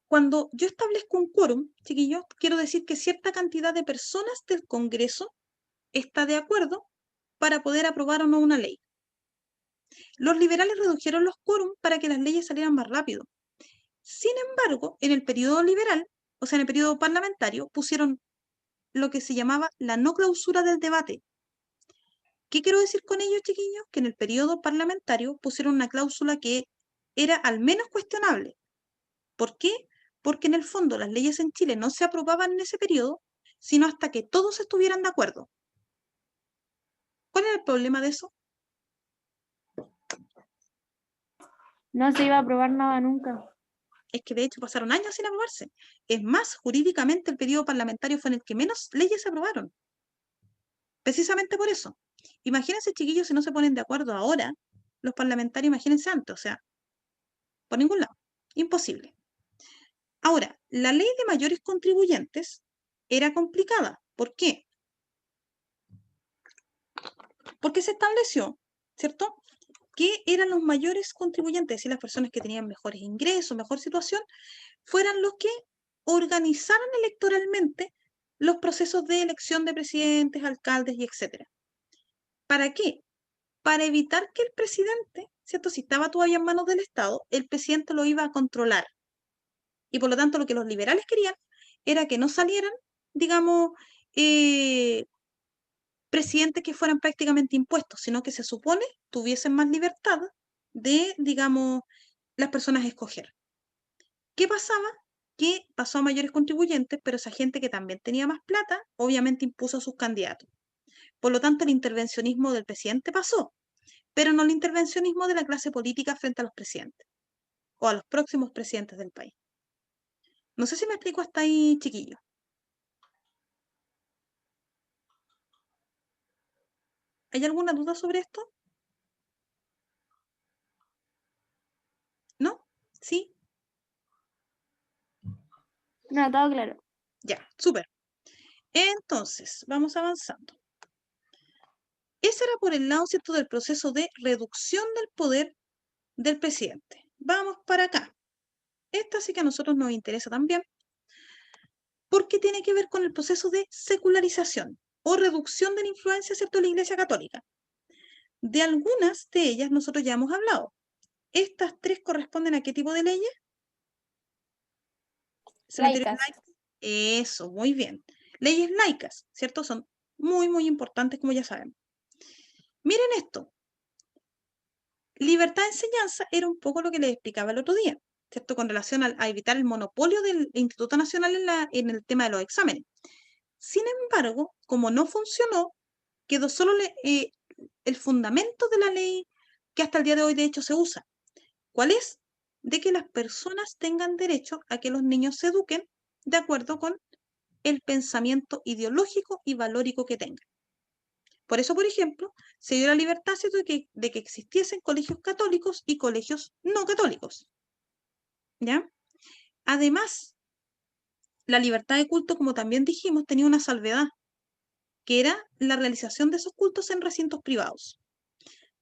cuando yo establezco un quórum, chiquillos, quiero decir que cierta cantidad de personas del Congreso está de acuerdo para poder aprobar o no una ley. Los liberales redujeron los quórum para que las leyes salieran más rápido. Sin embargo, en el periodo liberal, o sea, en el periodo parlamentario, pusieron lo que se llamaba la no clausura del debate. ¿Qué quiero decir con ello, chiquillos? Que en el periodo parlamentario pusieron una cláusula que era al menos cuestionable. ¿Por qué? Porque en el fondo las leyes en Chile no se aprobaban en ese periodo, sino hasta que todos estuvieran de acuerdo. ¿Cuál era el problema de eso? No se iba a aprobar nada nunca. Es que de hecho pasaron años sin aprobarse. Es más, jurídicamente el periodo parlamentario fue en el que menos leyes se aprobaron. Precisamente por eso. Imagínense, chiquillos, si no se ponen de acuerdo ahora, los parlamentarios, imagínense antes, o sea, por ningún lado. Imposible. Ahora, la ley de mayores contribuyentes era complicada. ¿Por qué? Porque se estableció, ¿cierto?, que eran los mayores contribuyentes, es decir, las personas que tenían mejores ingresos, mejor situación, fueran los que organizaran electoralmente los procesos de elección de presidentes, alcaldes y etcétera. ¿Para qué? Para evitar que el presidente, ¿cierto?, si estaba todavía en manos del Estado, el presidente lo iba a controlar. Y por lo tanto, lo que los liberales querían era que no salieran, digamos, presidentes que fueran prácticamente impuestos, sino que se supone tuviesen más libertad de, digamos, las personas escoger. ¿Qué pasaba? Que pasó a mayores contribuyentes, pero esa gente que también tenía más plata, obviamente impuso a sus candidatos. Por lo tanto, el intervencionismo del presidente pasó, pero no el intervencionismo de la clase política frente a los presidentes o a los próximos presidentes del país. No sé si me explico hasta ahí, chiquillos. ¿Hay alguna duda sobre esto? ¿No? ¿Sí? No, todo claro. Ya, súper. Entonces, vamos avanzando. Ese era por el lado, ¿cierto?, del proceso de reducción del poder del presidente. Vamos para acá. Esta sí que a nosotros nos interesa también, porque tiene que ver con el proceso de secularización o reducción de la influencia, ¿cierto?, de la Iglesia Católica. De algunas de ellas nosotros ya hemos hablado. ¿Estas tres corresponden a qué tipo de leyes? Cementerios Laicas. laicos. Eso, muy bien. Leyes laicas, ¿cierto? Son muy, muy importantes, como ya saben. Miren esto. Libertad de enseñanza era un poco lo que les explicaba el otro día, ¿cierto? Con relación a evitar el monopolio del Instituto Nacional en el tema de los exámenes. Sin embargo, como no funcionó, quedó solo el fundamento de la ley que hasta el día de hoy de hecho se usa. ¿Cuál es? De que las personas tengan derecho a que los niños se eduquen de acuerdo con el pensamiento ideológico y valórico que tengan. Por eso, por ejemplo, se dio la libertad, ¿cierto?, de que existiesen colegios católicos y colegios no católicos. ¿Ya? Además, la libertad de culto, como también dijimos, tenía una salvedad, que era la realización de esos cultos en recintos privados.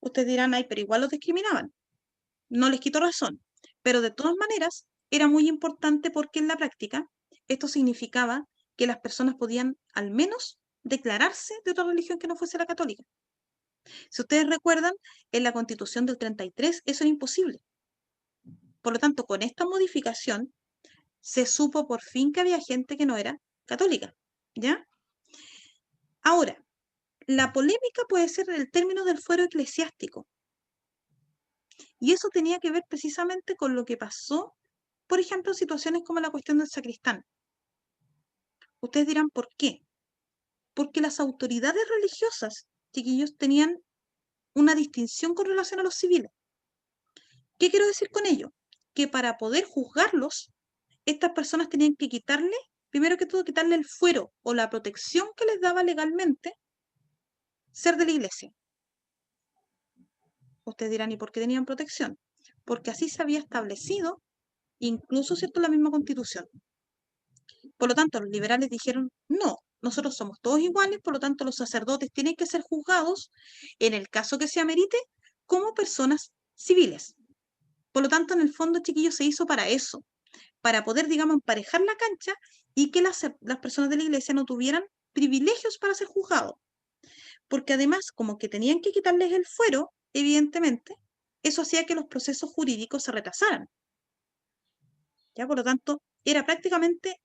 Ustedes dirán, ay, pero igual los discriminaban. No les quito razón, pero de todas maneras era muy importante porque en la práctica esto significaba que las personas podían al menos declararse de otra religión que no fuese la católica. Si ustedes recuerdan, en la Constitución del 33 eso era imposible. Por lo tanto, con esta modificación se supo por fin que había gente que no era católica, ¿ya? Ahora, la polémica puede ser el término del fuero eclesiástico. Y eso tenía que ver precisamente con lo que pasó, por ejemplo, en situaciones como la cuestión del sacristán. Ustedes dirán, ¿por qué? Porque las autoridades religiosas, chiquillos, tenían una distinción con relación a los civiles. ¿Qué quiero decir con ello? Que para poder juzgarlos, estas personas tenían que quitarle, primero que todo, quitarle el fuero o la protección que les daba legalmente ser de la iglesia. Ustedes dirán, ¿y por qué tenían protección? Porque así se había establecido, incluso, ¿cierto?, la misma Constitución. Por lo tanto, los liberales dijeron, no, nosotros somos todos iguales, por lo tanto, los sacerdotes tienen que ser juzgados, en el caso que se amerite, como personas civiles. Por lo tanto, en el fondo, chiquillos, se hizo para eso, para poder, digamos, emparejar la cancha y que las personas de la iglesia no tuvieran privilegios para ser juzgados. Porque además, como que tenían que quitarles el fuero, evidentemente, eso hacía que los procesos jurídicos se retrasaran. ¿Ya? Por lo tanto, era prácticamente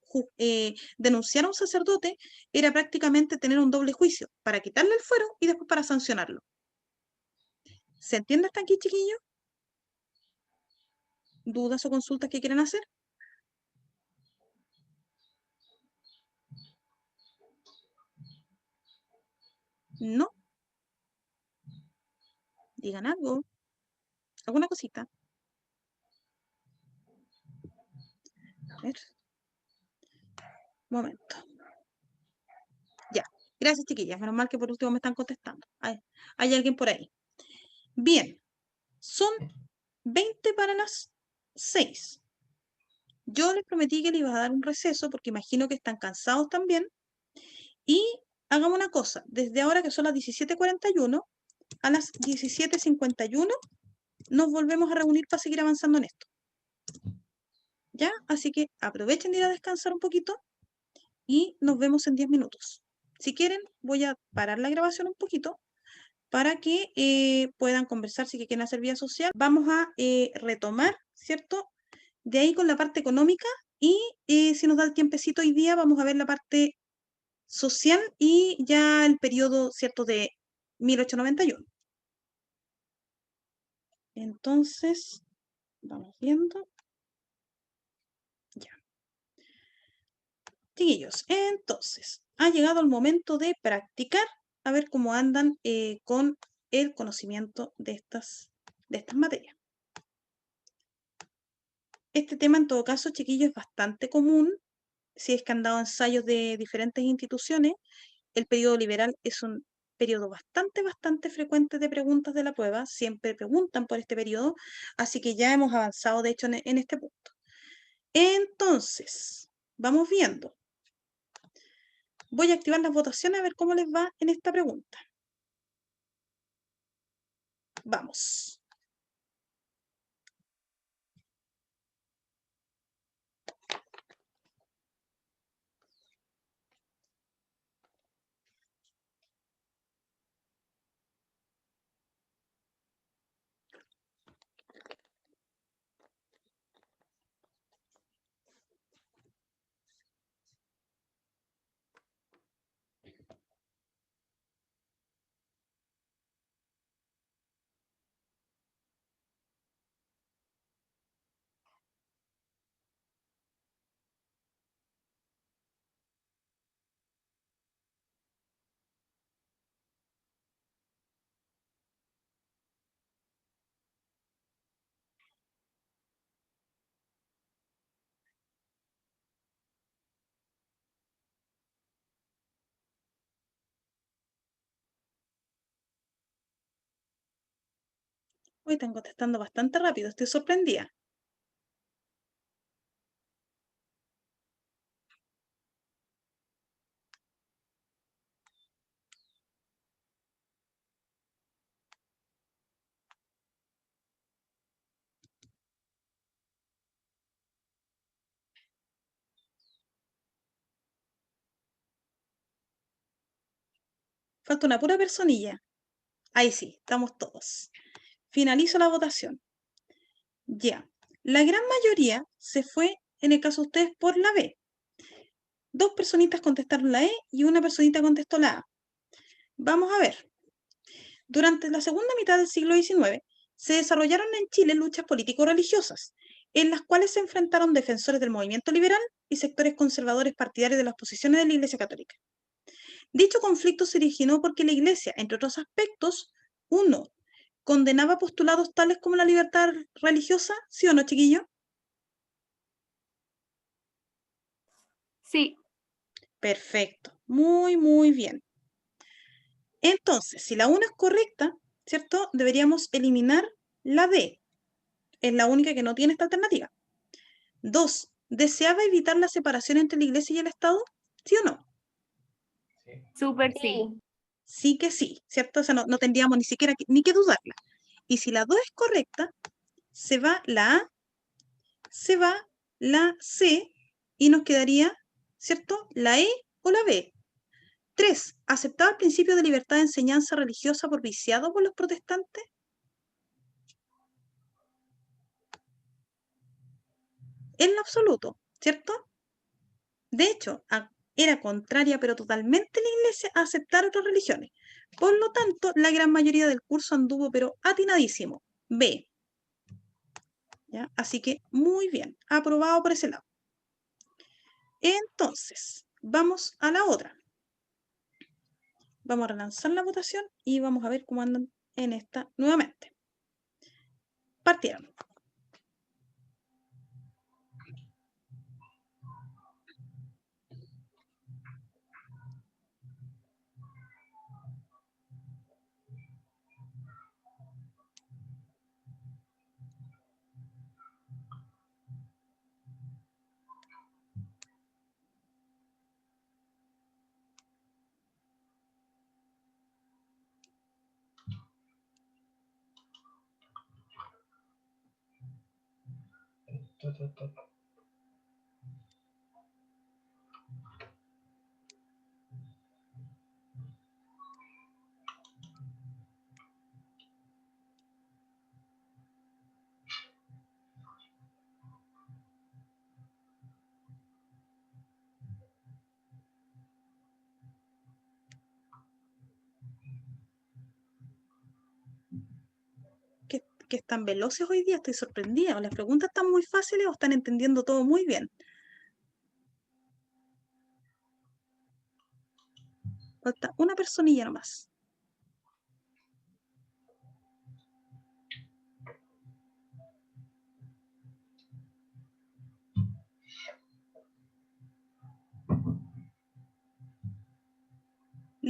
denunciar a un sacerdote, era prácticamente tener un doble juicio, para quitarle el fuero y después para sancionarlo. ¿Se entiende hasta aquí, chiquillos? ¿Dudas o consultas que quieran hacer? ¿No? Digan algo. ¿Alguna cosita? A ver. Momento. Ya. Gracias, chiquillas. Menos mal que por último me están contestando. Hay alguien por ahí. Bien. Son 20 para las 6. Yo les prometí que les iba a dar un receso porque imagino que están cansados también. Y hagamos una cosa. Desde ahora que son las 17:41, a las 17:51 nos volvemos a reunir para seguir avanzando en esto. ¿Ya? Así que aprovechen de ir a descansar un poquito y nos vemos en 10 minutos. Si quieren, voy a parar la grabación un poquito para que puedan conversar si quieren hacer vía social. Vamos a retomar, ¿cierto? De ahí con la parte económica y si nos da el tiempecito hoy día, vamos a ver la parte social y ya el periodo, ¿cierto?, de 1891. Entonces, vamos viendo. Ya. Chiquillos, entonces, ha llegado el momento de practicar, a ver cómo andan con el conocimiento de estas materias. Este tema, en todo caso, chiquillos, es bastante común. Si es que han dado ensayos de diferentes instituciones, el periodo liberal es un periodo bastante frecuente de preguntas de la prueba. Siempre preguntan por este periodo, así que ya hemos avanzado, de hecho, en este punto. Entonces, vamos viendo. Voy a activar las votaciones a ver cómo les va en esta pregunta. Vamos. Hoy están contestando bastante rápido, estoy sorprendida. Falta una pura personilla. Ahí sí, estamos todos. Finalizo la votación. Ya. La gran mayoría se fue, en el caso de ustedes, por la B. 2 personitas contestaron la E y una personita contestó la A. Vamos a ver. Durante la segunda mitad del siglo XIX, se desarrollaron en Chile luchas político-religiosas, en las cuales se enfrentaron defensores del movimiento liberal y sectores conservadores partidarios de las posiciones de la Iglesia Católica. Dicho conflicto se originó porque la Iglesia, entre otros aspectos, 1. Condenaba postulados tales como la libertad religiosa, ¿sí o no, chiquillo? Sí. Perfecto, muy bien. Entonces, si la 1 es correcta, ¿cierto? Deberíamos eliminar la D. Es la única que no tiene esta alternativa. 2. ¿Deseaba evitar la separación entre la Iglesia y el Estado? ¿Sí o no? Sí. Súper sí. Sí que sí, ¿cierto? O sea, no tendríamos ni siquiera ni que dudarla. Y si la 2 es correcta, se va la A, se va la C y nos quedaría, ¿cierto? La E o la B. 3. ¿Aceptaba el principio de libertad de enseñanza religiosa propiciado por los protestantes? En lo absoluto, ¿cierto? De hecho, era contraria, pero totalmente la Iglesia a aceptar otras religiones. Por lo tanto, la gran mayoría del curso anduvo, pero atinadísimo. B. ¿Ya? Así que muy bien, aprobado por ese lado. Entonces, vamos a la otra. Vamos a relanzar la votación y vamos a ver cómo andan en esta nuevamente. Partieron. Que están veloces hoy día, estoy sorprendida. O las preguntas están muy fáciles o están entendiendo todo muy bien. Falta una personilla nomás.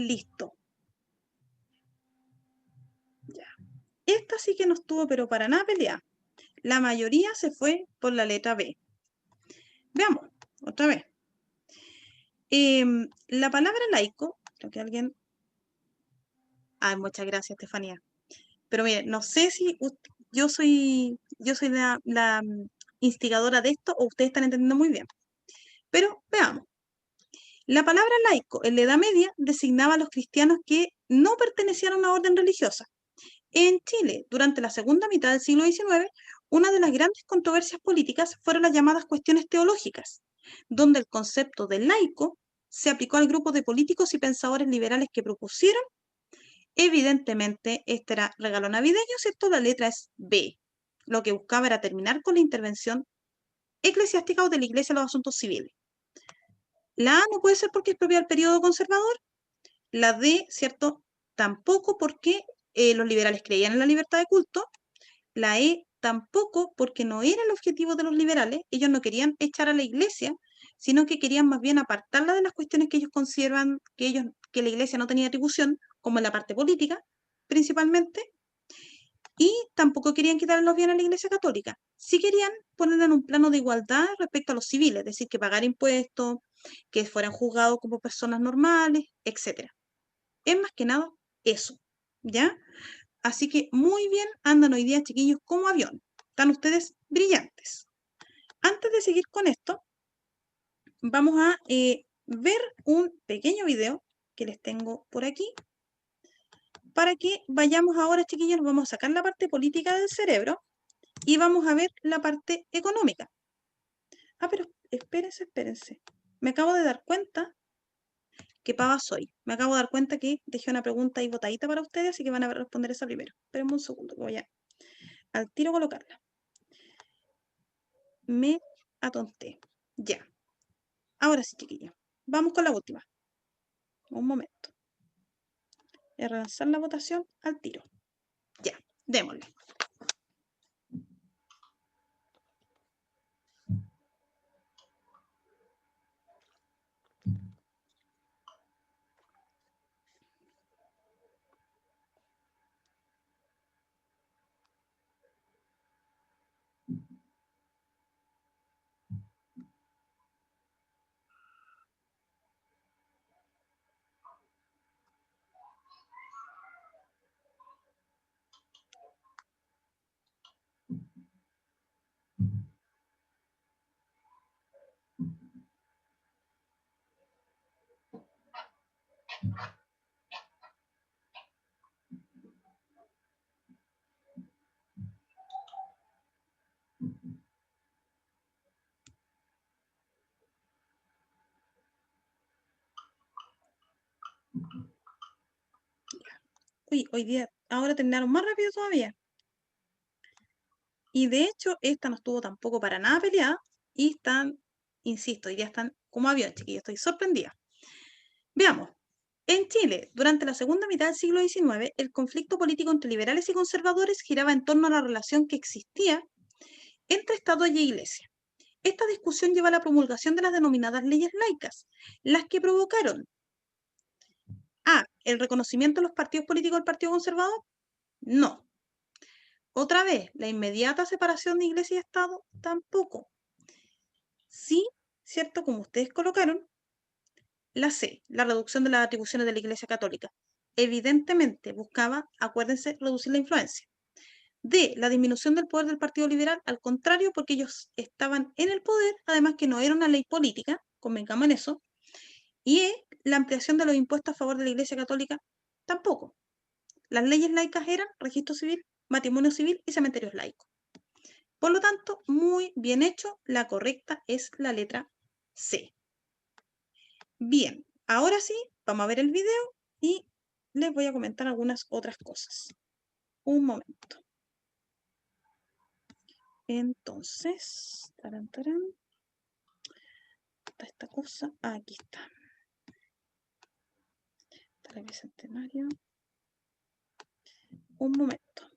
Listo. Ya. Esta sí que no estuvo, pero para nada peleada. La mayoría se fue por la letra B. Veamos, otra vez. La palabra laico, creo que alguien... Ay, muchas gracias, Estefanía. Pero mire, no sé si yo soy la instigadora de esto o ustedes están entendiendo muy bien. Pero veamos. La palabra laico en la Edad Media designaba a los cristianos que no pertenecían a una orden religiosa. En Chile, durante la segunda mitad del siglo XIX, una de las grandes controversias políticas fueron las llamadas cuestiones teológicas, donde el concepto de laico se aplicó al grupo de políticos y pensadores liberales que propusieron. Evidentemente, este era regalo navideño, ¿cierto? La letra es B. Lo que buscaba era terminar con la intervención eclesiástica o de la Iglesia en los asuntos civiles. La A no puede ser porque es propia del periodo conservador. La D, ¿cierto? Tampoco porque los liberales creían en la libertad de culto. La E tampoco porque no era el objetivo de los liberales. Ellos no querían echar a la Iglesia, sino que querían más bien apartarla de las cuestiones que ellos consideran que la Iglesia no tenía atribución, como en la parte política, principalmente. Y tampoco querían quitarle los bienes a la Iglesia Católica. Sí querían ponerla en un plano de igualdad respecto a los civiles, es decir, que pagar impuestos, que fueran juzgados como personas normales, etc. Es más que nada eso, ¿ya? Así que muy bien andan hoy día, chiquillos, como avión. Están ustedes brillantes. Antes de seguir con esto, vamos a ver un pequeño video que les tengo por aquí para que vayamos ahora, chiquillos, nos vamos a sacar la parte política del cerebro y vamos a ver la parte económica. Ah, pero espérense. Me acabo de dar cuenta que pava soy. Me acabo de dar cuenta que dejé una pregunta ahí botadita para ustedes, así que van a responder esa primero. Espérenme un segundo, que voy a al tiro colocarla. Me atonté. Ya. Ahora sí, chiquillos. Vamos con la última. Un momento. Voy a relanzar la votación al tiro. Ya, démosle. Uy, hoy día, ahora terminaron más rápido todavía. Y de hecho, esta no estuvo tampoco para nada peleada. Y están, insisto, hoy día están como avión, chiquillos. Estoy sorprendida. Veamos. En Chile, durante la segunda mitad del siglo XIX, el conflicto político entre liberales y conservadores giraba en torno a la relación que existía entre Estado y Iglesia. Esta discusión lleva a la promulgación de las denominadas leyes laicas, las que provocaron A. El reconocimiento de los partidos políticos del Partido Conservador. No. Otra vez, la inmediata separación de Iglesia y Estado. Tampoco. Sí, cierto, como ustedes colocaron, la C, la reducción de las atribuciones de la Iglesia Católica. Evidentemente buscaba, acuérdense, reducir la influencia. D, la disminución del poder del Partido Liberal, al contrario, porque ellos estaban en el poder, además que no era una ley política, convengamos en eso. Y E, la ampliación de los impuestos a favor de la Iglesia Católica, tampoco. Las leyes laicas eran registro civil, matrimonio civil y cementerios laicos. Por lo tanto, muy bien hecho, la correcta es la letra C. Bien, ahora sí, vamos a ver el video y les voy a comentar algunas otras cosas. Un momento. Entonces, tarán. Está esta cosa, aquí está. Está el bicentenario. Un momento.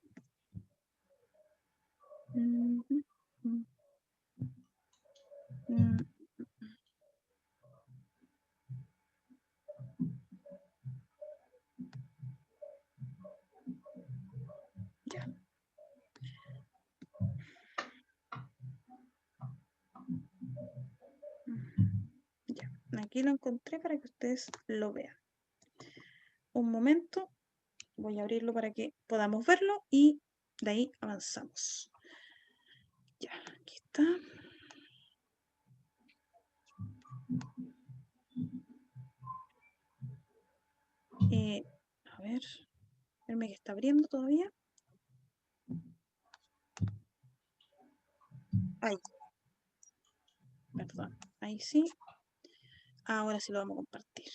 Aquí lo encontré para que ustedes lo vean. Un momento, voy a abrirlo para que podamos verlo y de ahí avanzamos. Ya, aquí está. A ver, espérame que está abriendo todavía. Ahí. Perdón, ahí sí. Ahora sí lo vamos a compartir.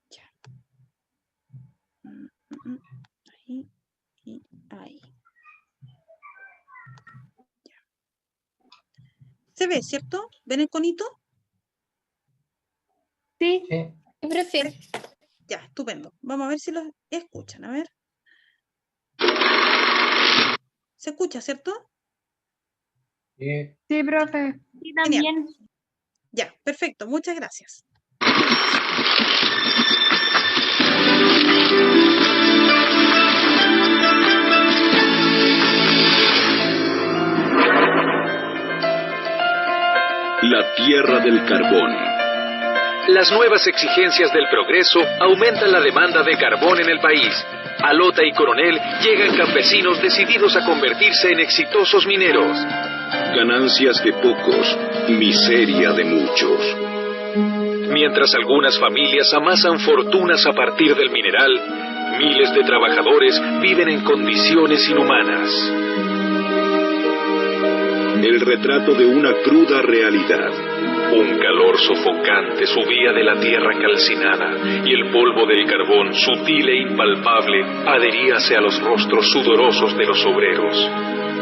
Ya. Ahí y ahí. Ya. ¿Se ve, cierto? ¿Ven el conito? Sí, Sí, profe. Ya, estupendo. Vamos a ver si los escuchan. A ver. ¿Se escucha, cierto? sí. Sí, profe. Sí, también. Ya, perfecto. Muchas gracias. La tierra del carbón. Las nuevas exigencias del progreso aumentan la demanda de carbón en el país. A Lota y Coronel llegan campesinos decididos a convertirse en exitosos mineros. Ganancias de pocos, miseria de muchos. Mientras algunas familias amasan fortunas a partir del mineral, miles de trabajadores viven en condiciones inhumanas. El retrato de una cruda realidad. Un calor sofocante subía de la tierra calcinada y el polvo del carbón, sutil e impalpable, adheríase a los rostros sudorosos de los obreros.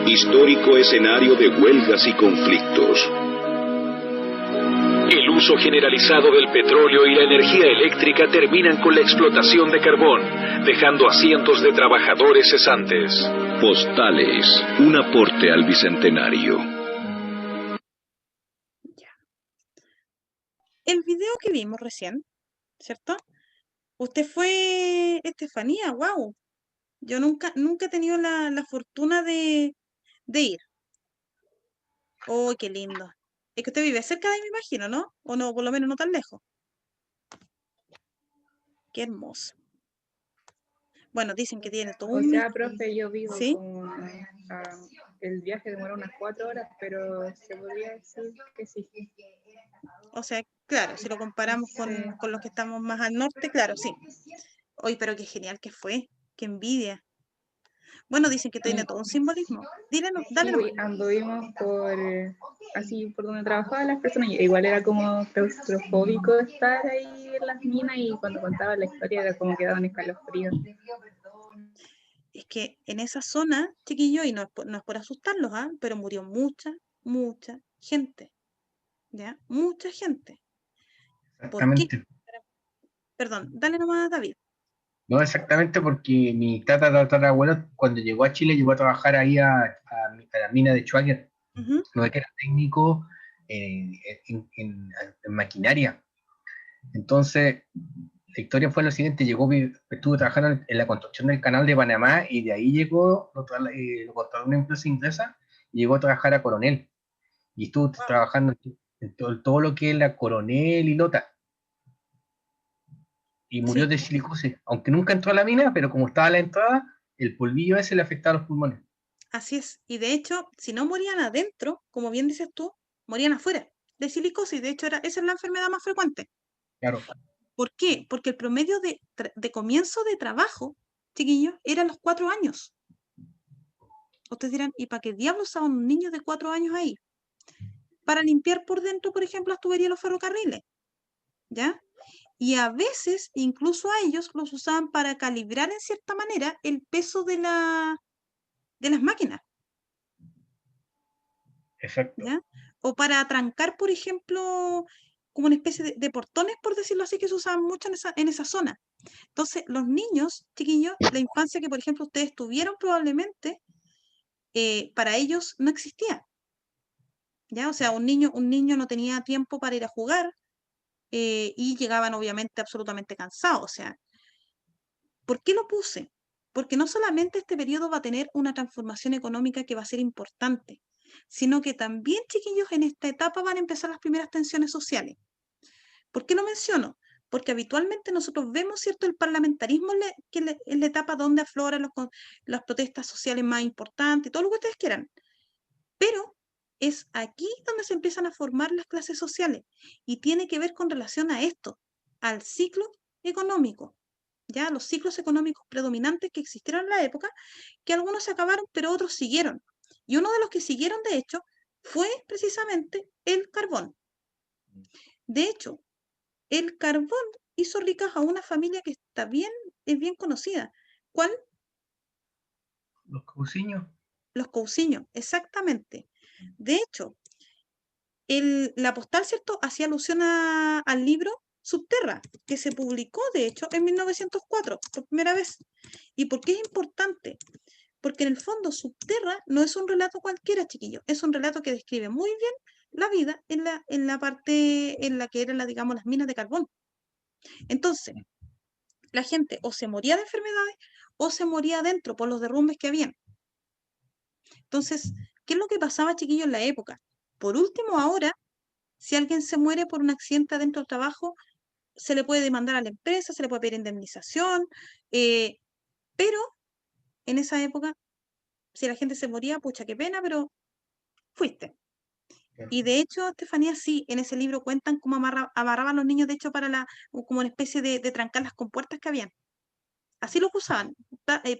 Histórico escenario de huelgas y conflictos. El uso generalizado del petróleo y la energía eléctrica terminan con la explotación de carbón, dejando a cientos de trabajadores cesantes. Postales, un aporte al bicentenario. El video que vimos recién, ¿cierto? Usted fue Estefanía, wow. Yo nunca he tenido la fortuna de ir. Oh, qué lindo. Es que usted vive cerca de ahí, me imagino, ¿no? O no, por lo menos no tan lejos. Qué hermoso. Bueno, dicen que tiene todo O un... sea, profe, yo vivo ¿Sí? como... el viaje demora unas 4 horas, pero se podría decir que sí. O sea, claro, si lo comparamos con los que estamos más al norte, claro, sí. Oye, pero qué genial que fue. Qué envidia. Bueno, dicen que tiene todo un simbolismo. Dale nomás. Sí, anduvimos así por donde trabajaban las personas. Y igual era como claustrofóbico estar ahí en las minas y cuando contaba la historia era como que daban escalofríos. Es que en esa zona, chiquillo, y no es por asustarlos, ¿ah? Pero murió mucha gente. ¿Ya? Mucha gente. ¿Por qué? Exactamente. Perdón, dale nomás, David. No exactamente porque mi tatarabuelo cuando llegó a Chile llegó a trabajar ahí a la mina de Schwager, Ujú. no que era técnico en maquinaria. Entonces, la historia fue lo siguiente, estuvo trabajando en la construcción del canal de Panamá y de ahí llegó, lo contrató una empresa inglesa y llegó a trabajar a Coronel. Y estuvo trabajando en todo lo que es la Coronel y Lota. Y murió Sí, de silicosis, aunque nunca entró a la mina, pero como estaba a la entrada, el polvillo ese le afectaba a los pulmones. así es. Y de hecho, si no morían adentro, como bien dices tú, morían afuera de silicosis. De hecho, esa es la enfermedad más frecuente. Claro. ¿Por qué? Porque el promedio de comienzo de trabajo, chiquillos, era los 4 años. Ustedes dirán, ¿y para qué diablos usaban un niño de 4 años ahí? Para limpiar por dentro, por ejemplo, las tuberías de los ferrocarriles. ¿Ya? Y a veces, incluso a ellos, los usaban para calibrar en cierta manera el peso de las máquinas. Exacto. ¿Ya? O para atrancar, por ejemplo, como una especie de portones, por decirlo así, que se usaban mucho en esa zona. Entonces, los niños, chiquillos, la infancia que, por ejemplo, ustedes tuvieron probablemente, para ellos no existía. ¿Ya? O sea, un niño no tenía tiempo para ir a jugar y llegaban obviamente absolutamente cansados. O sea, ¿por qué lo puse? Porque no solamente este periodo va a tener una transformación económica que va a ser importante, sino que también, chiquillos, en esta etapa van a empezar las primeras tensiones sociales. ¿Por qué lo menciono? Porque habitualmente nosotros vemos, ¿cierto?, el parlamentarismo en la etapa donde afloran las protestas sociales más importantes, todo lo que ustedes quieran. Pero es aquí donde se empiezan a formar las clases sociales y tiene que ver con relación a esto, al ciclo económico, ya los ciclos económicos predominantes que existieron en la época, que algunos se acabaron, pero otros siguieron. Y uno de los que siguieron, de hecho, fue precisamente el carbón. De hecho, el carbón hizo ricas a una familia que es bien conocida. ¿Cuál? Los cauciños. Los Cousiño, exactamente. De hecho, la postal, ¿cierto?, hacía alusión al libro Subterra, que se publicó, de hecho, en 1904, por primera vez. ¿Y por qué es importante? Porque en el fondo Subterra no es un relato cualquiera, chiquillo, es un relato que describe muy bien la vida en la parte en la que eran, digamos, las minas de carbón. Entonces, la gente o se moría de enfermedades o se moría adentro por los derrumbes que habían. Entonces, ¿qué es lo que pasaba, chiquillo, en la época? Por último, ahora, si alguien se muere por un accidente adentro del trabajo, se le puede demandar a la empresa, se le puede pedir indemnización, pero en esa época, si la gente se moría, pucha, qué pena, pero fuiste. Y de hecho, Estefanía, sí, en ese libro cuentan cómo amarraban los niños, de hecho, como una especie de trancar las compuertas que habían. Así los usaban,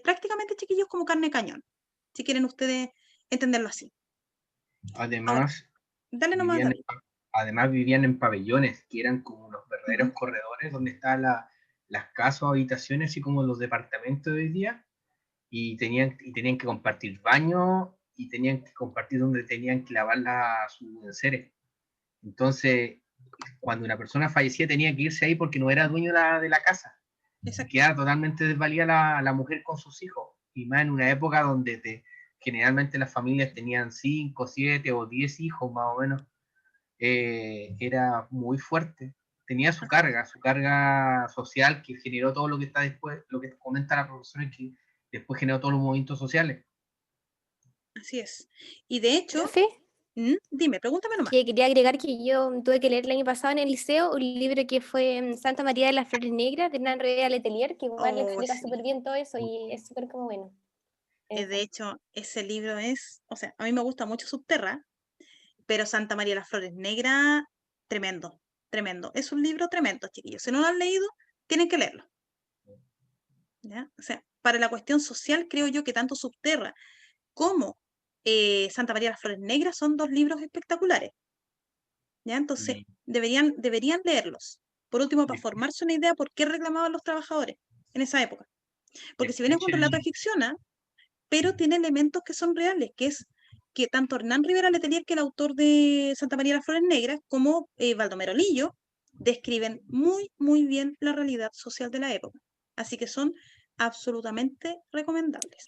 prácticamente, chiquillos, como carne de cañón, si quieren ustedes entenderlo así. Ahora, Además, dale nomás, David. vivían en pabellones, que eran como unos verdaderos corredores donde estaban las casas o habitaciones, así como los departamentos de hoy día, y tenían que compartir baño, y tenían que compartir donde tenían que lavar sus enseres. Entonces, cuando una persona fallecía, tenía que irse ahí porque no era dueño de la casa. Exacto. Quedaba totalmente desvalida la mujer con sus hijos, y más en una época donde generalmente las familias tenían 5, 7 o 10 hijos más o menos. Era muy fuerte. Tenía su carga social, que generó todo lo que está después, lo que comenta la profesora, que después generó todos los movimientos sociales. Así es. Y de hecho, Profe, dime, pregúntame nomás. que quería agregar que yo tuve que leer el año pasado en el liceo un libro que fue Santa María de las Flores Negras de Hernán Rivera Letelier, que igual explica Sí. súper bien todo eso y es súper como bueno. De hecho, ese libro o sea, a mí me gusta mucho Subterra, pero Santa María de las Flores Negras, tremendo, tremendo. Es un libro tremendo, chiquillos. Si no lo han leído, tienen que leerlo. ¿Ya? O sea, para la cuestión social, creo yo que tanto Subterra como Santa María de las Flores Negras son dos libros espectaculares. ¿Ya? Entonces, deberían leerlos. Por último, para formarse una idea por qué reclamaban los trabajadores en esa época. Porque si bien es un relato de ficción, pero tiene elementos que son reales, que es que tanto Hernán Rivera Letelier, que es el autor de Santa María de las Flores Negras, como Baldomero Lillo, describen muy, muy bien la realidad social de la época. Así que son absolutamente recomendables.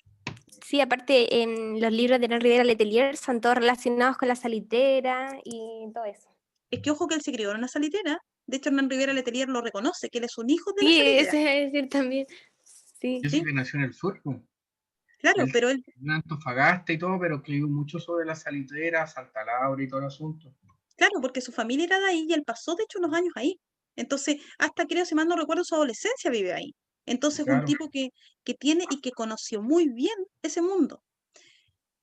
Sí, aparte en los libros de Hernán Rivera Letelier son todos relacionados con la salitera y todo eso. Es que ojo que él se crió en una salitera. De hecho, Hernán Rivera Letelier lo reconoce, que él es un hijo de la Sí, salitera. ese es decir también. Sí. Yo sé que nació en el sur, pues. Claro, pero él, En Antofagasta y todo, pero escribió mucho sobre la salitera, Santa Laura y todo el asunto. claro, porque su familia era de ahí y él pasó, de hecho, unos años ahí. Entonces, hasta creo, si mal no recuerdo, su adolescencia vive ahí. Entonces, Claro. un tipo que tiene y que conoció muy bien ese mundo.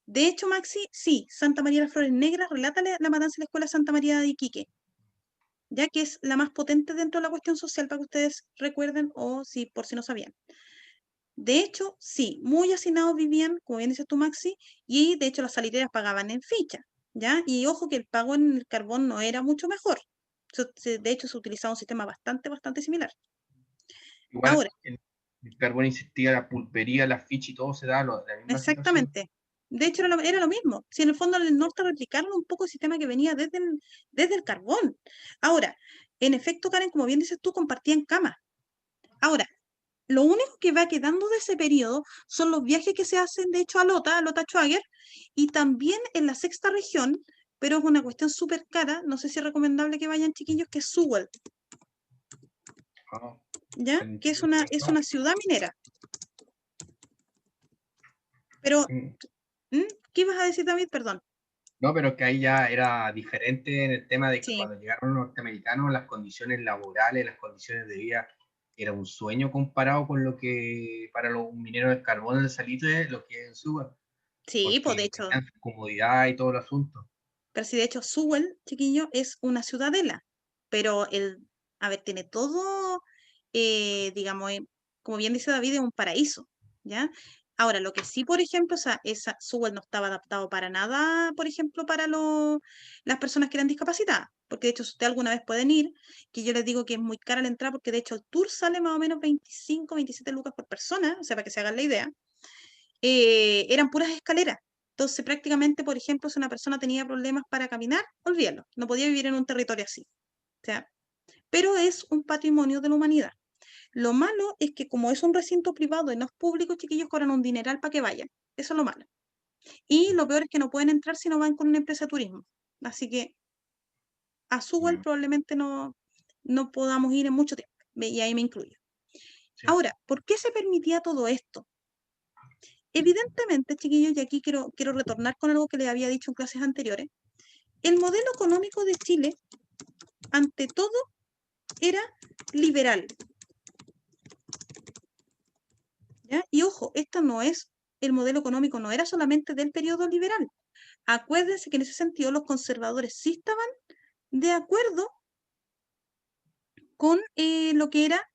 De hecho, Maxi, sí, Santa María de las Flores Negras relata la matanza de la escuela Santa María de Iquique, ya que es la más potente dentro de la cuestión social, para que ustedes recuerden o si por si no sabían. De hecho, sí, muy hacinados vivían, como bien dices tú, Maxi, y de hecho las saliteras pagaban en ficha, ¿ya? Y ojo que el pago en el carbón no era mucho mejor. De hecho, se utilizaba un sistema bastante similar. Igual Ahora, el carbón insistía, la pulpería, la ficha y todo se da la misma situación. exactamente. De hecho, era lo mismo. Si en el fondo en el norte replicaron un poco el sistema que venía desde el carbón. Ahora, en efecto, Karen, como bien dices tú, compartían camas. Ahora, lo único que va quedando de ese periodo son los viajes que se hacen, de hecho, a Lota Schwager, y también en la sexta región, pero es una cuestión súper cara, no sé si es recomendable que vayan, chiquillos, que es Sewell, Ah, ¿ya? Que es una ciudad minera. Pero, ¿qué ibas a decir, David? Perdón. No, pero que ahí ya era diferente en el tema de que Sí, cuando llegaron los norteamericanos, las condiciones laborales, las condiciones de vida, era un sueño comparado con lo que para los mineros de carbón del Salitre, lo que es en Suba, sí, pues de porque hecho, tenían su comodidad y todo el asunto. pero sí, de hecho, Sewell, chiquillo, es una ciudadela, pero a ver, tiene todo, digamos, como bien dice David, es un paraíso, ¿ya? Ahora, lo que sí, por ejemplo, o sea, Sewell no estaba adaptado para nada, por ejemplo, para las personas que eran discapacitadas, porque de hecho, si ustedes alguna vez pueden ir, que yo les digo que es muy cara la entrada, porque de hecho el tour sale más o menos 25, 27 lucas por persona, o sea, para que se hagan la idea, eran puras escaleras. Entonces, prácticamente, por ejemplo, si una persona tenía problemas para caminar, olvídalo, no podía vivir en un territorio así. O sea, pero es un patrimonio de la humanidad. Lo malo es que como es un recinto privado y no es público, chiquillos cobran un dineral para que vayan. Eso es lo malo. Y lo peor es que no pueden entrar si no van con una empresa de turismo. Así que a Sewell Mm, probablemente no podamos ir en mucho tiempo. Y ahí me incluyo. sí. Ahora, ¿por qué se permitía todo esto? Evidentemente, chiquillos, y aquí quiero retornar con algo que les había dicho en clases anteriores, el modelo económico de Chile, ante todo, era liberal. ¿Ya? Y ojo, esto no es, el modelo económico no era solamente del periodo liberal. Acuérdense que en ese sentido los conservadores sí estaban de acuerdo con lo que era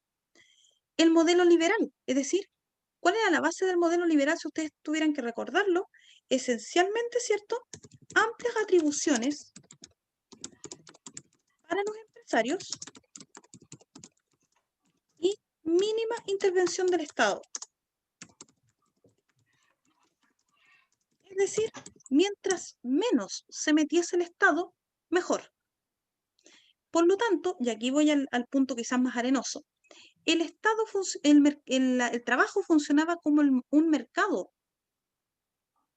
el modelo liberal. Es decir, ¿cuál era la base del modelo liberal si ustedes tuvieran que recordarlo? Esencialmente, ¿cierto? Amplias atribuciones para los empresarios y mínima intervención del Estado. Es decir, mientras menos se metiese el Estado, mejor. Por lo tanto, y aquí voy al punto quizás más arenoso, el Estado, el trabajo funcionaba como un mercado,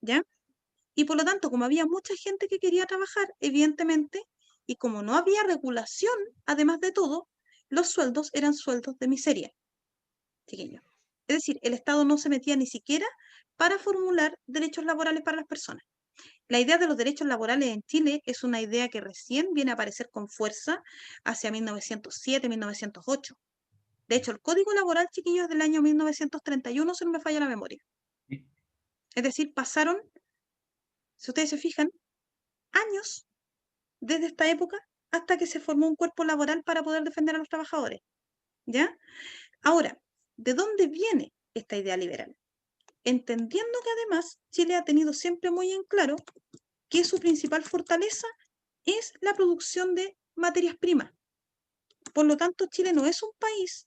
¿ya? Y por lo tanto, como había mucha gente que quería trabajar, evidentemente, y como no había regulación, además de todo, los sueldos eran sueldos de miseria, chiquillos. Es decir, el Estado no se metía ni siquiera para formular derechos laborales para las personas. La idea de los derechos laborales en Chile es una idea que recién viene a aparecer con fuerza hacia 1907, 1908. De hecho, el Código Laboral, chiquillos, es del año 1931, si no me falla la memoria. Sí. Es decir, pasaron, si ustedes se fijan, años desde esta época hasta que se formó un cuerpo laboral para poder defender a los trabajadores. ¿Ya? Ahora, ¿de dónde viene esta idea liberal? Entendiendo que además Chile ha tenido siempre muy en claro que su principal fortaleza es la producción de materias primas. Por lo tanto, Chile no es un país,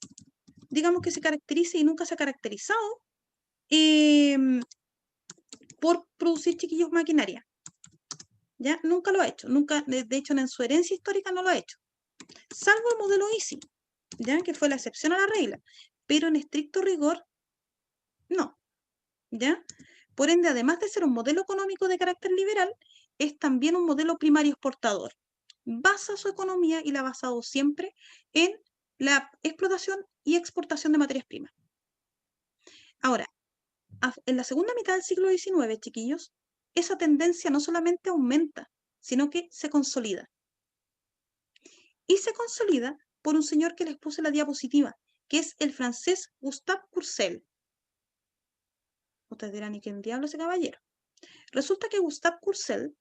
digamos, que se caracterice y nunca se ha caracterizado por producir, chiquillos, maquinaria. ¿Ya? Nunca lo ha hecho, nunca, de hecho, en su herencia histórica no lo ha hecho. Salvo el modelo EASY, ¿ya? Que fue la excepción a la regla. Pero en estricto rigor, no. ¿Ya? Por ende, además de ser un modelo económico de carácter liberal, es también un modelo primario exportador. Basa su economía y la ha basado siempre en la explotación y exportación de materias primas. Ahora, en la segunda mitad del siglo XIX, chiquillos, esa tendencia no solamente aumenta, sino que se consolida. Y se consolida por un señor que les puse la diapositiva, que es el francés Gustave Courcelles. Ustedes dirán, ¿y quién diablo ese caballero? Resulta que Gustave Courcelles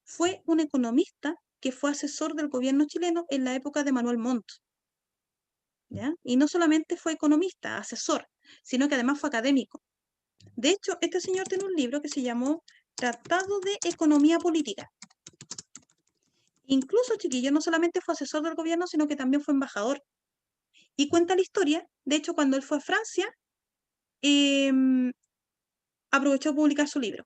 fue un economista que fue asesor del gobierno chileno en la época de Manuel Montt. ¿Ya? Y no solamente fue economista, asesor, sino que además fue académico. De hecho, este señor tiene un libro que se llamó Tratado de Economía Política. Incluso, chiquillo, no solamente fue asesor del gobierno, sino que también fue embajador. Y cuenta la historia, de hecho, cuando él fue a Francia, aprovechó de publicar su libro.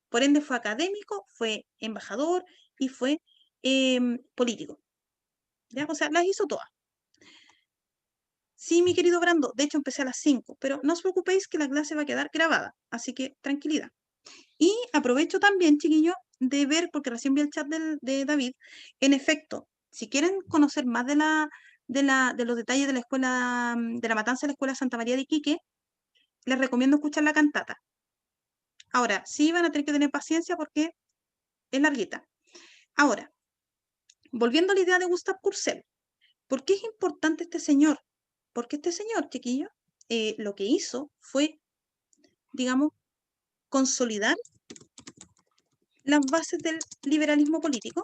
Por ende, fue académico, fue embajador y fue político. ¿Ya? O sea, las hizo todas. Sí, mi querido Brando, de hecho empecé a las 5, pero no os preocupéis que la clase va a quedar grabada, así que tranquilidad. Y aprovecho también, chiquillo, de ver, porque recién vi el chat de David, en efecto, si quieren conocer más de los detalles de la escuela, de la matanza de la Escuela Santa María de Iquique, les recomiendo escuchar la cantata. Ahora, sí van a tener que tener paciencia porque es larguita. Ahora, volviendo a la idea de Gustave Courcelles, ¿por qué es importante este señor? Porque este señor, chiquillo, lo que hizo fue, digamos, consolidar las bases del liberalismo político,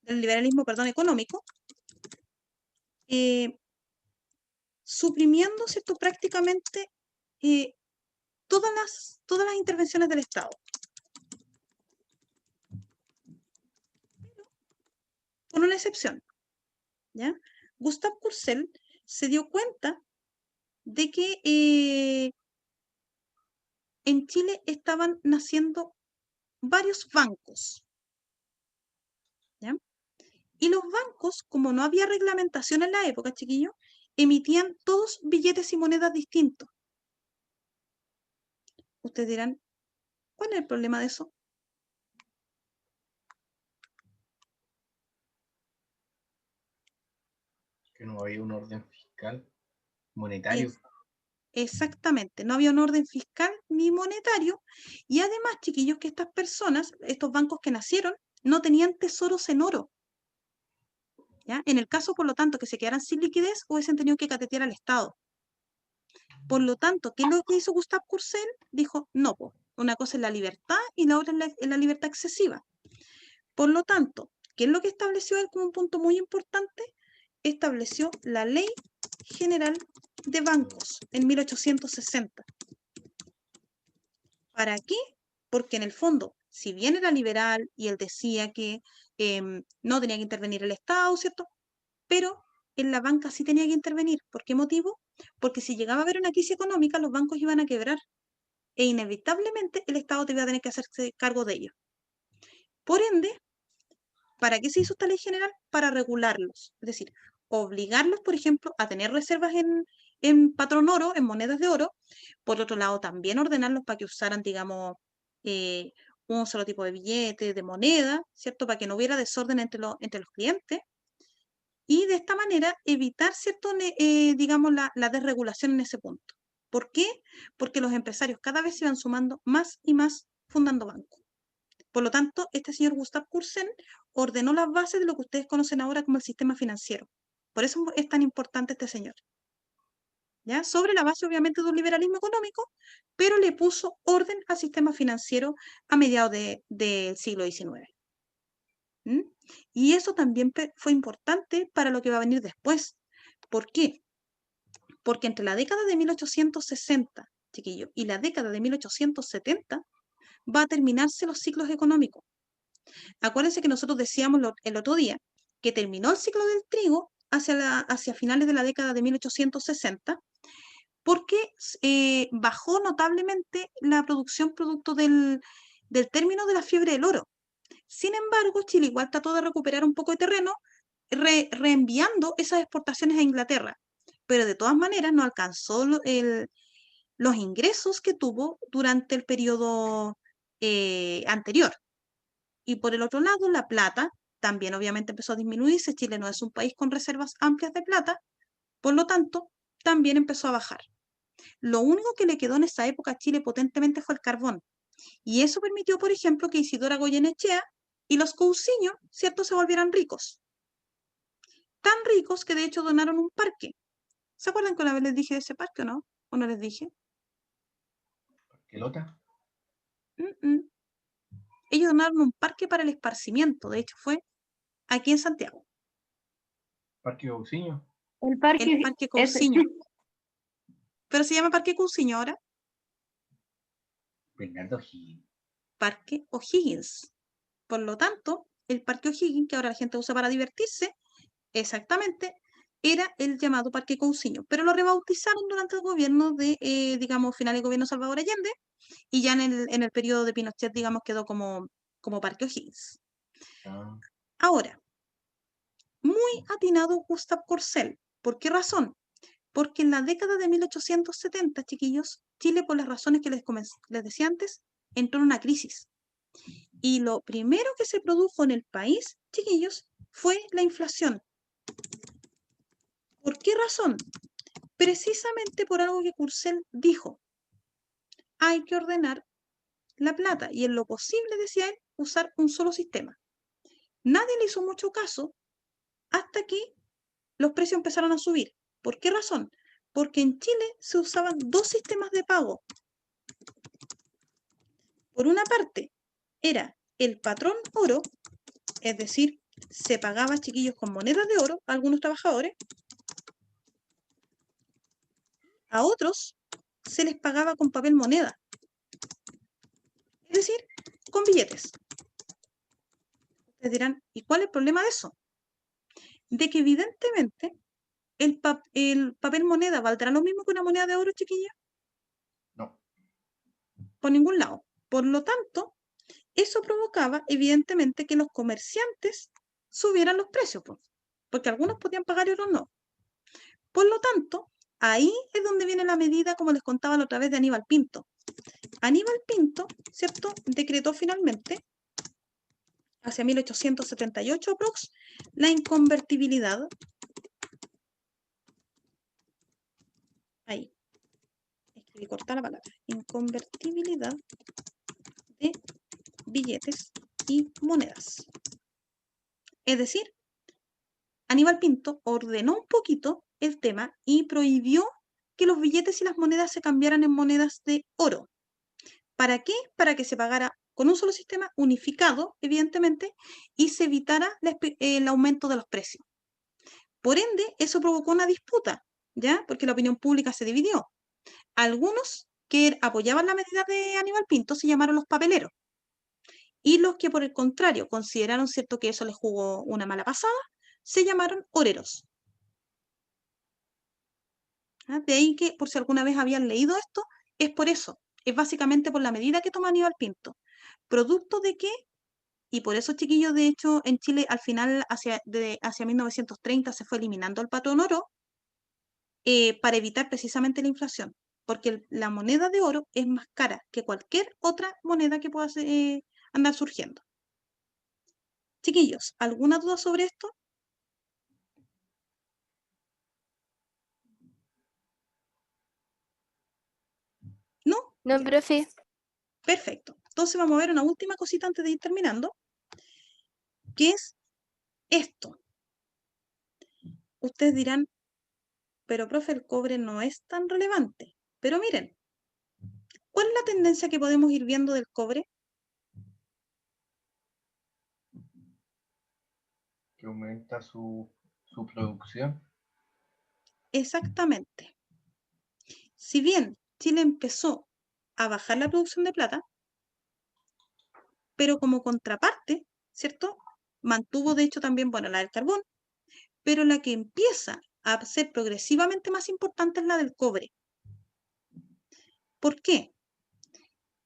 del liberalismo, perdón, económico, suprimiendo, ¿cierto?, prácticamente todas las intervenciones del Estado. Con una excepción, ¿ya? Gustave Courcelles se dio cuenta de que en Chile estaban naciendo varios bancos, ¿ya? Y los bancos, como no había reglamentación en la época, chiquillos, emitían todos billetes y monedas distintos. Ustedes dirán, ¿cuál es el problema de eso? Que no había un orden fiscal, monetario. Exactamente, no había un orden fiscal ni monetario, y además, chiquillos, que estas personas, estos bancos que nacieron, no tenían tesoros en oro. ¿Ya? En el caso, por lo tanto, que se quedaran sin liquidez, hubiesen tenido que catetear al Estado. Por lo tanto, ¿qué es lo que hizo Gustave Courcelles? Dijo, no, po, una cosa es la libertad y la otra es la libertad excesiva. Por lo tanto, ¿qué es lo que estableció él como un punto muy importante? Estableció la Ley General de Bancos en 1860. ¿Para qué? Porque en el fondo, si bien era liberal y él decía que no tenía que intervenir el Estado, ¿cierto? Pero en la banca sí tenía que intervenir. ¿Por qué motivo? Porque si llegaba a haber una crisis económica, los bancos iban a quebrar e inevitablemente el Estado iba a tener que hacerse cargo de ellos. Por ende, ¿para qué se hizo esta ley general? Para regularlos. Es decir, obligarlos, por ejemplo, a tener reservas en patrón oro, en monedas de oro. Por otro lado, también ordenarlos para que usaran, digamos, un solo tipo de billete, de moneda, ¿cierto? Para que no hubiera desorden entre los clientes. Y de esta manera evitar, ¿cierto?, digamos, la desregulación en ese punto. ¿Por qué? Porque los empresarios cada vez se iban sumando más y más fundando bancos. Por lo tanto, este señor Gustave Courcelles ordenó las bases de lo que ustedes conocen ahora como el sistema financiero. Por eso es tan importante este señor. ¿Ya? Sobre la base, obviamente, de un liberalismo económico, pero le puso orden al sistema financiero a mediados del siglo XIX. ¿Mm? Y eso también fue importante para lo que va a venir después. ¿Por qué? Porque entre la década de 1860, chiquillo, y la década de 1870, va a terminarse los ciclos económicos. Acuérdense que nosotros decíamos el otro día que terminó el ciclo del trigo hacia finales de la década de 1860, porque bajó notablemente la producción producto del término de la fiebre del oro. Sin embargo, Chile igual trató de recuperar un poco de terreno, reenviando esas exportaciones a Inglaterra, pero de todas maneras no alcanzó los ingresos que tuvo durante el periodo anterior. Y por el otro lado, la plata también obviamente empezó a disminuirse. Chile no es un país con reservas amplias de plata, por lo tanto, también empezó a bajar. Lo único que le quedó en esa época a Chile potentemente fue el carbón. Y eso permitió, por ejemplo, que Isidora Goyenechea y los Cousiño, ¿cierto?, se volvieran ricos. Tan ricos que de hecho donaron un parque. ¿Se acuerdan que una vez les dije de ese parque o no? ¿O no les dije? ¿Parquelota? Ellos donaron un parque para el esparcimiento. De hecho, fue aquí en Santiago. ¿Parque Cousiño? El parque, El Parque Cousiño. Pero se llama Parque Cousiño ahora. Bernardo Higgins. Parque O'Higgins. Por lo tanto, el Parque O'Higgins, que ahora la gente usa para divertirse, exactamente, era el llamado Parque Cousiño, pero lo rebautizaron durante el gobierno de, digamos, final del gobierno Salvador Allende, y ya en el periodo de Pinochet, digamos, quedó como Parque O'Higgins. Ah. Ahora, muy atinado Gustave Courcelles. ¿Por qué razón? Porque en la década de 1870, chiquillos, Chile, por las razones que les decía antes, entró en una crisis. Y lo primero que se produjo en el país, chiquillos, fue la inflación. ¿Por qué razón? Precisamente por algo que Courcelles dijo. Hay que ordenar la plata y en lo posible, decía él, usar un solo sistema. Nadie le hizo mucho caso hasta que los precios empezaron a subir. ¿Por qué razón? Porque en Chile se usaban dos sistemas de pago. Por una parte, era el patrón oro, es decir, se pagaba, chiquillos, con monedas de oro a algunos trabajadores. A otros se les pagaba con papel moneda, es decir, con billetes. Ustedes dirán, ¿y cuál es el problema de eso? De que evidentemente el papel moneda valdrá lo mismo que una moneda de oro, chiquillos. No. Por ningún lado. Por lo tanto, eso provocaba evidentemente que los comerciantes subieran los precios, porque algunos podían pagar y otros no. Por lo tanto, ahí es donde viene la medida, como les contaba la otra vez, de Aníbal Pinto. Aníbal Pinto, ¿cierto?, decretó finalmente, hacia 1878 aprox, la inconvertibilidad. Ahí. Escribí cortar la palabra. Inconvertibilidad de billetes y monedas. Es decir, Aníbal Pinto ordenó un poquito el tema y prohibió que los billetes y las monedas se cambiaran en monedas de oro. ¿Para qué? Para que se pagara con un solo sistema unificado, evidentemente, y se evitara el aumento de los precios. Por ende, eso provocó una disputa, ¿ya? Porque la opinión pública se dividió. Algunos que apoyaban la medida de Aníbal Pinto se llamaron los papeleros. Y los que, por el contrario, consideraron cierto que eso les jugó una mala pasada, se llamaron oreros. ¿Ah? De ahí que, por si alguna vez habían leído esto, es por eso. Es básicamente por la medida que toma Aníbal Pinto. ¿Producto de qué? Y por eso, chiquillos, de hecho, en Chile, al final, hacia 1930, se fue eliminando el patrón oro para evitar precisamente la inflación. Porque la moneda de oro es más cara que cualquier otra moneda que pueda andar surgiendo. Chiquillos, ¿alguna duda sobre esto? ¿No? No, Ya. profe. Perfecto. Entonces vamos a ver una última cosita antes de ir terminando, que es esto. Ustedes dirán, pero profe, el cobre no es tan relevante. Pero miren, ¿cuál es la tendencia que podemos ir viendo del cobre? Que aumenta su producción. Exactamente. Si bien Chile empezó a bajar la producción de plata, pero como contraparte, ¿cierto? Mantuvo de hecho también, bueno, la del carbón, pero la que empieza a ser progresivamente más importante es la del cobre. ¿Por qué?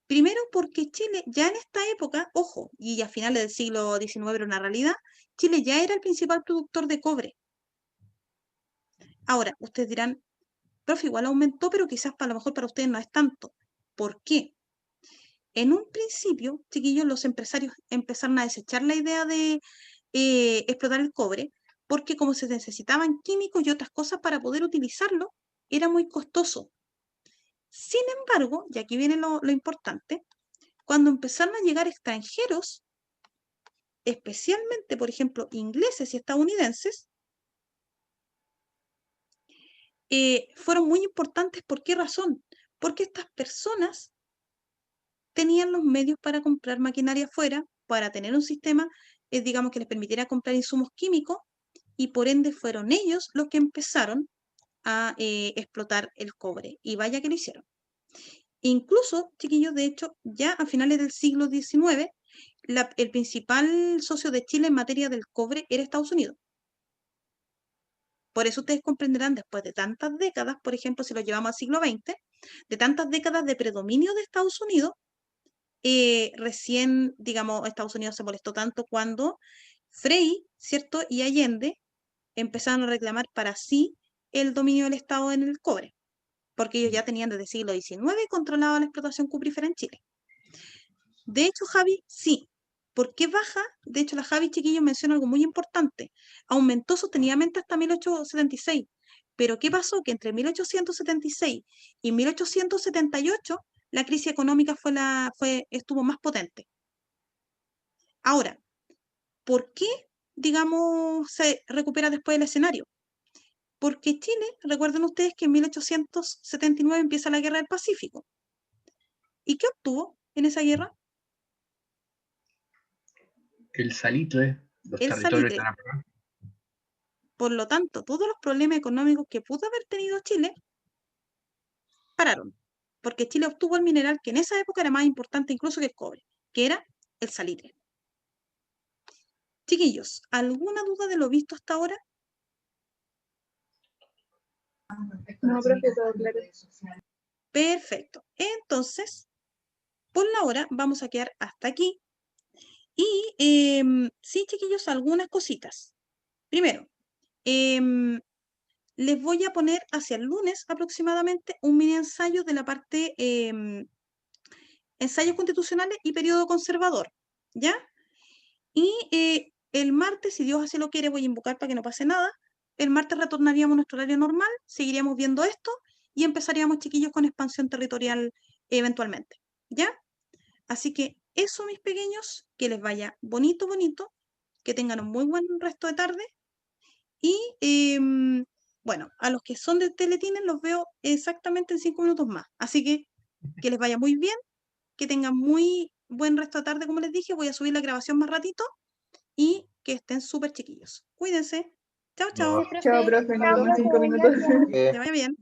Primero porque Chile ya en esta época, ojo, y a finales del siglo XIX era una realidad, Chile ya era el principal productor de cobre. Ahora, ustedes dirán, profe, igual aumentó, pero quizás a lo mejor para ustedes no es tanto. ¿Por qué? En un principio, chiquillos, los empresarios empezaron a desechar la idea de explotar el cobre, porque como se necesitaban químicos y otras cosas para poder utilizarlo, era muy costoso. Sin embargo, y aquí viene lo importante, cuando empezaron a llegar extranjeros, especialmente, por ejemplo, ingleses y estadounidenses, fueron muy importantes. ¿Por qué razón? Porque estas personas tenían los medios para comprar maquinaria afuera, para tener un sistema, digamos, que les permitiera comprar insumos químicos, y por ende fueron ellos los que empezaron a explotar el cobre. Y vaya que lo hicieron. Incluso, chiquillos, de hecho, ya a finales del siglo XIX, el principal socio de Chile en materia del cobre era Estados Unidos. Por eso ustedes comprenderán, después de tantas décadas, por ejemplo, si lo llevamos al siglo XX, de tantas décadas de predominio de Estados Unidos, recién, digamos, Estados Unidos se molestó tanto cuando Frei, ¿cierto?, y Allende empezaron a reclamar para sí el dominio del Estado en el cobre, porque ellos ya tenían desde el siglo XIX controlada la explotación cuprífera en Chile. De hecho, Javi, sí. ¿Por qué baja? De hecho, la Javi, chiquillos, menciona algo muy importante. Aumentó sostenidamente hasta 1876. Pero ¿qué pasó? Que entre 1876 y 1878 la crisis económica estuvo más potente. Ahora, ¿por qué, digamos, se recupera después el escenario? Porque Chile, recuerden ustedes que en 1879 empieza la Guerra del Pacífico. ¿Y qué obtuvo en esa guerra? El salitre, los El territorios de salitre. la prueba. Por lo tanto, todos los problemas económicos que pudo haber tenido Chile pararon, porque Chile obtuvo el mineral que en esa época era más importante incluso que el cobre, que era el salitre. Chiquillos, ¿alguna duda de lo visto hasta ahora? No, profe, todo claro. Perfecto. Entonces, por la hora vamos a quedar hasta aquí. Y sí, chiquillos, algunas cositas. Primero, les voy a poner hacia el lunes aproximadamente un mini ensayo de la parte ensayos constitucionales y periodo conservador, ¿ya? Y el martes, si Dios así lo quiere, voy a invocar para que no pase nada. El martes retornaríamos a nuestro horario normal, seguiríamos viendo esto y empezaríamos, chiquillos, con expansión territorial eventualmente, ¿ya? Así que eso, mis pequeños, que les vaya bonito, bonito, que tengan un muy buen resto de tarde. Y bueno, a los que son de Teletines los veo exactamente en 5 minutos más. Así que les vaya muy bien, que tengan muy buen resto de tarde, como les dije. Voy a subir la grabación más ratito y que estén súper chiquillos. Cuídense. Chao, chao. Chao, profe, nos vemos en 5 minutos. Que vaya bien.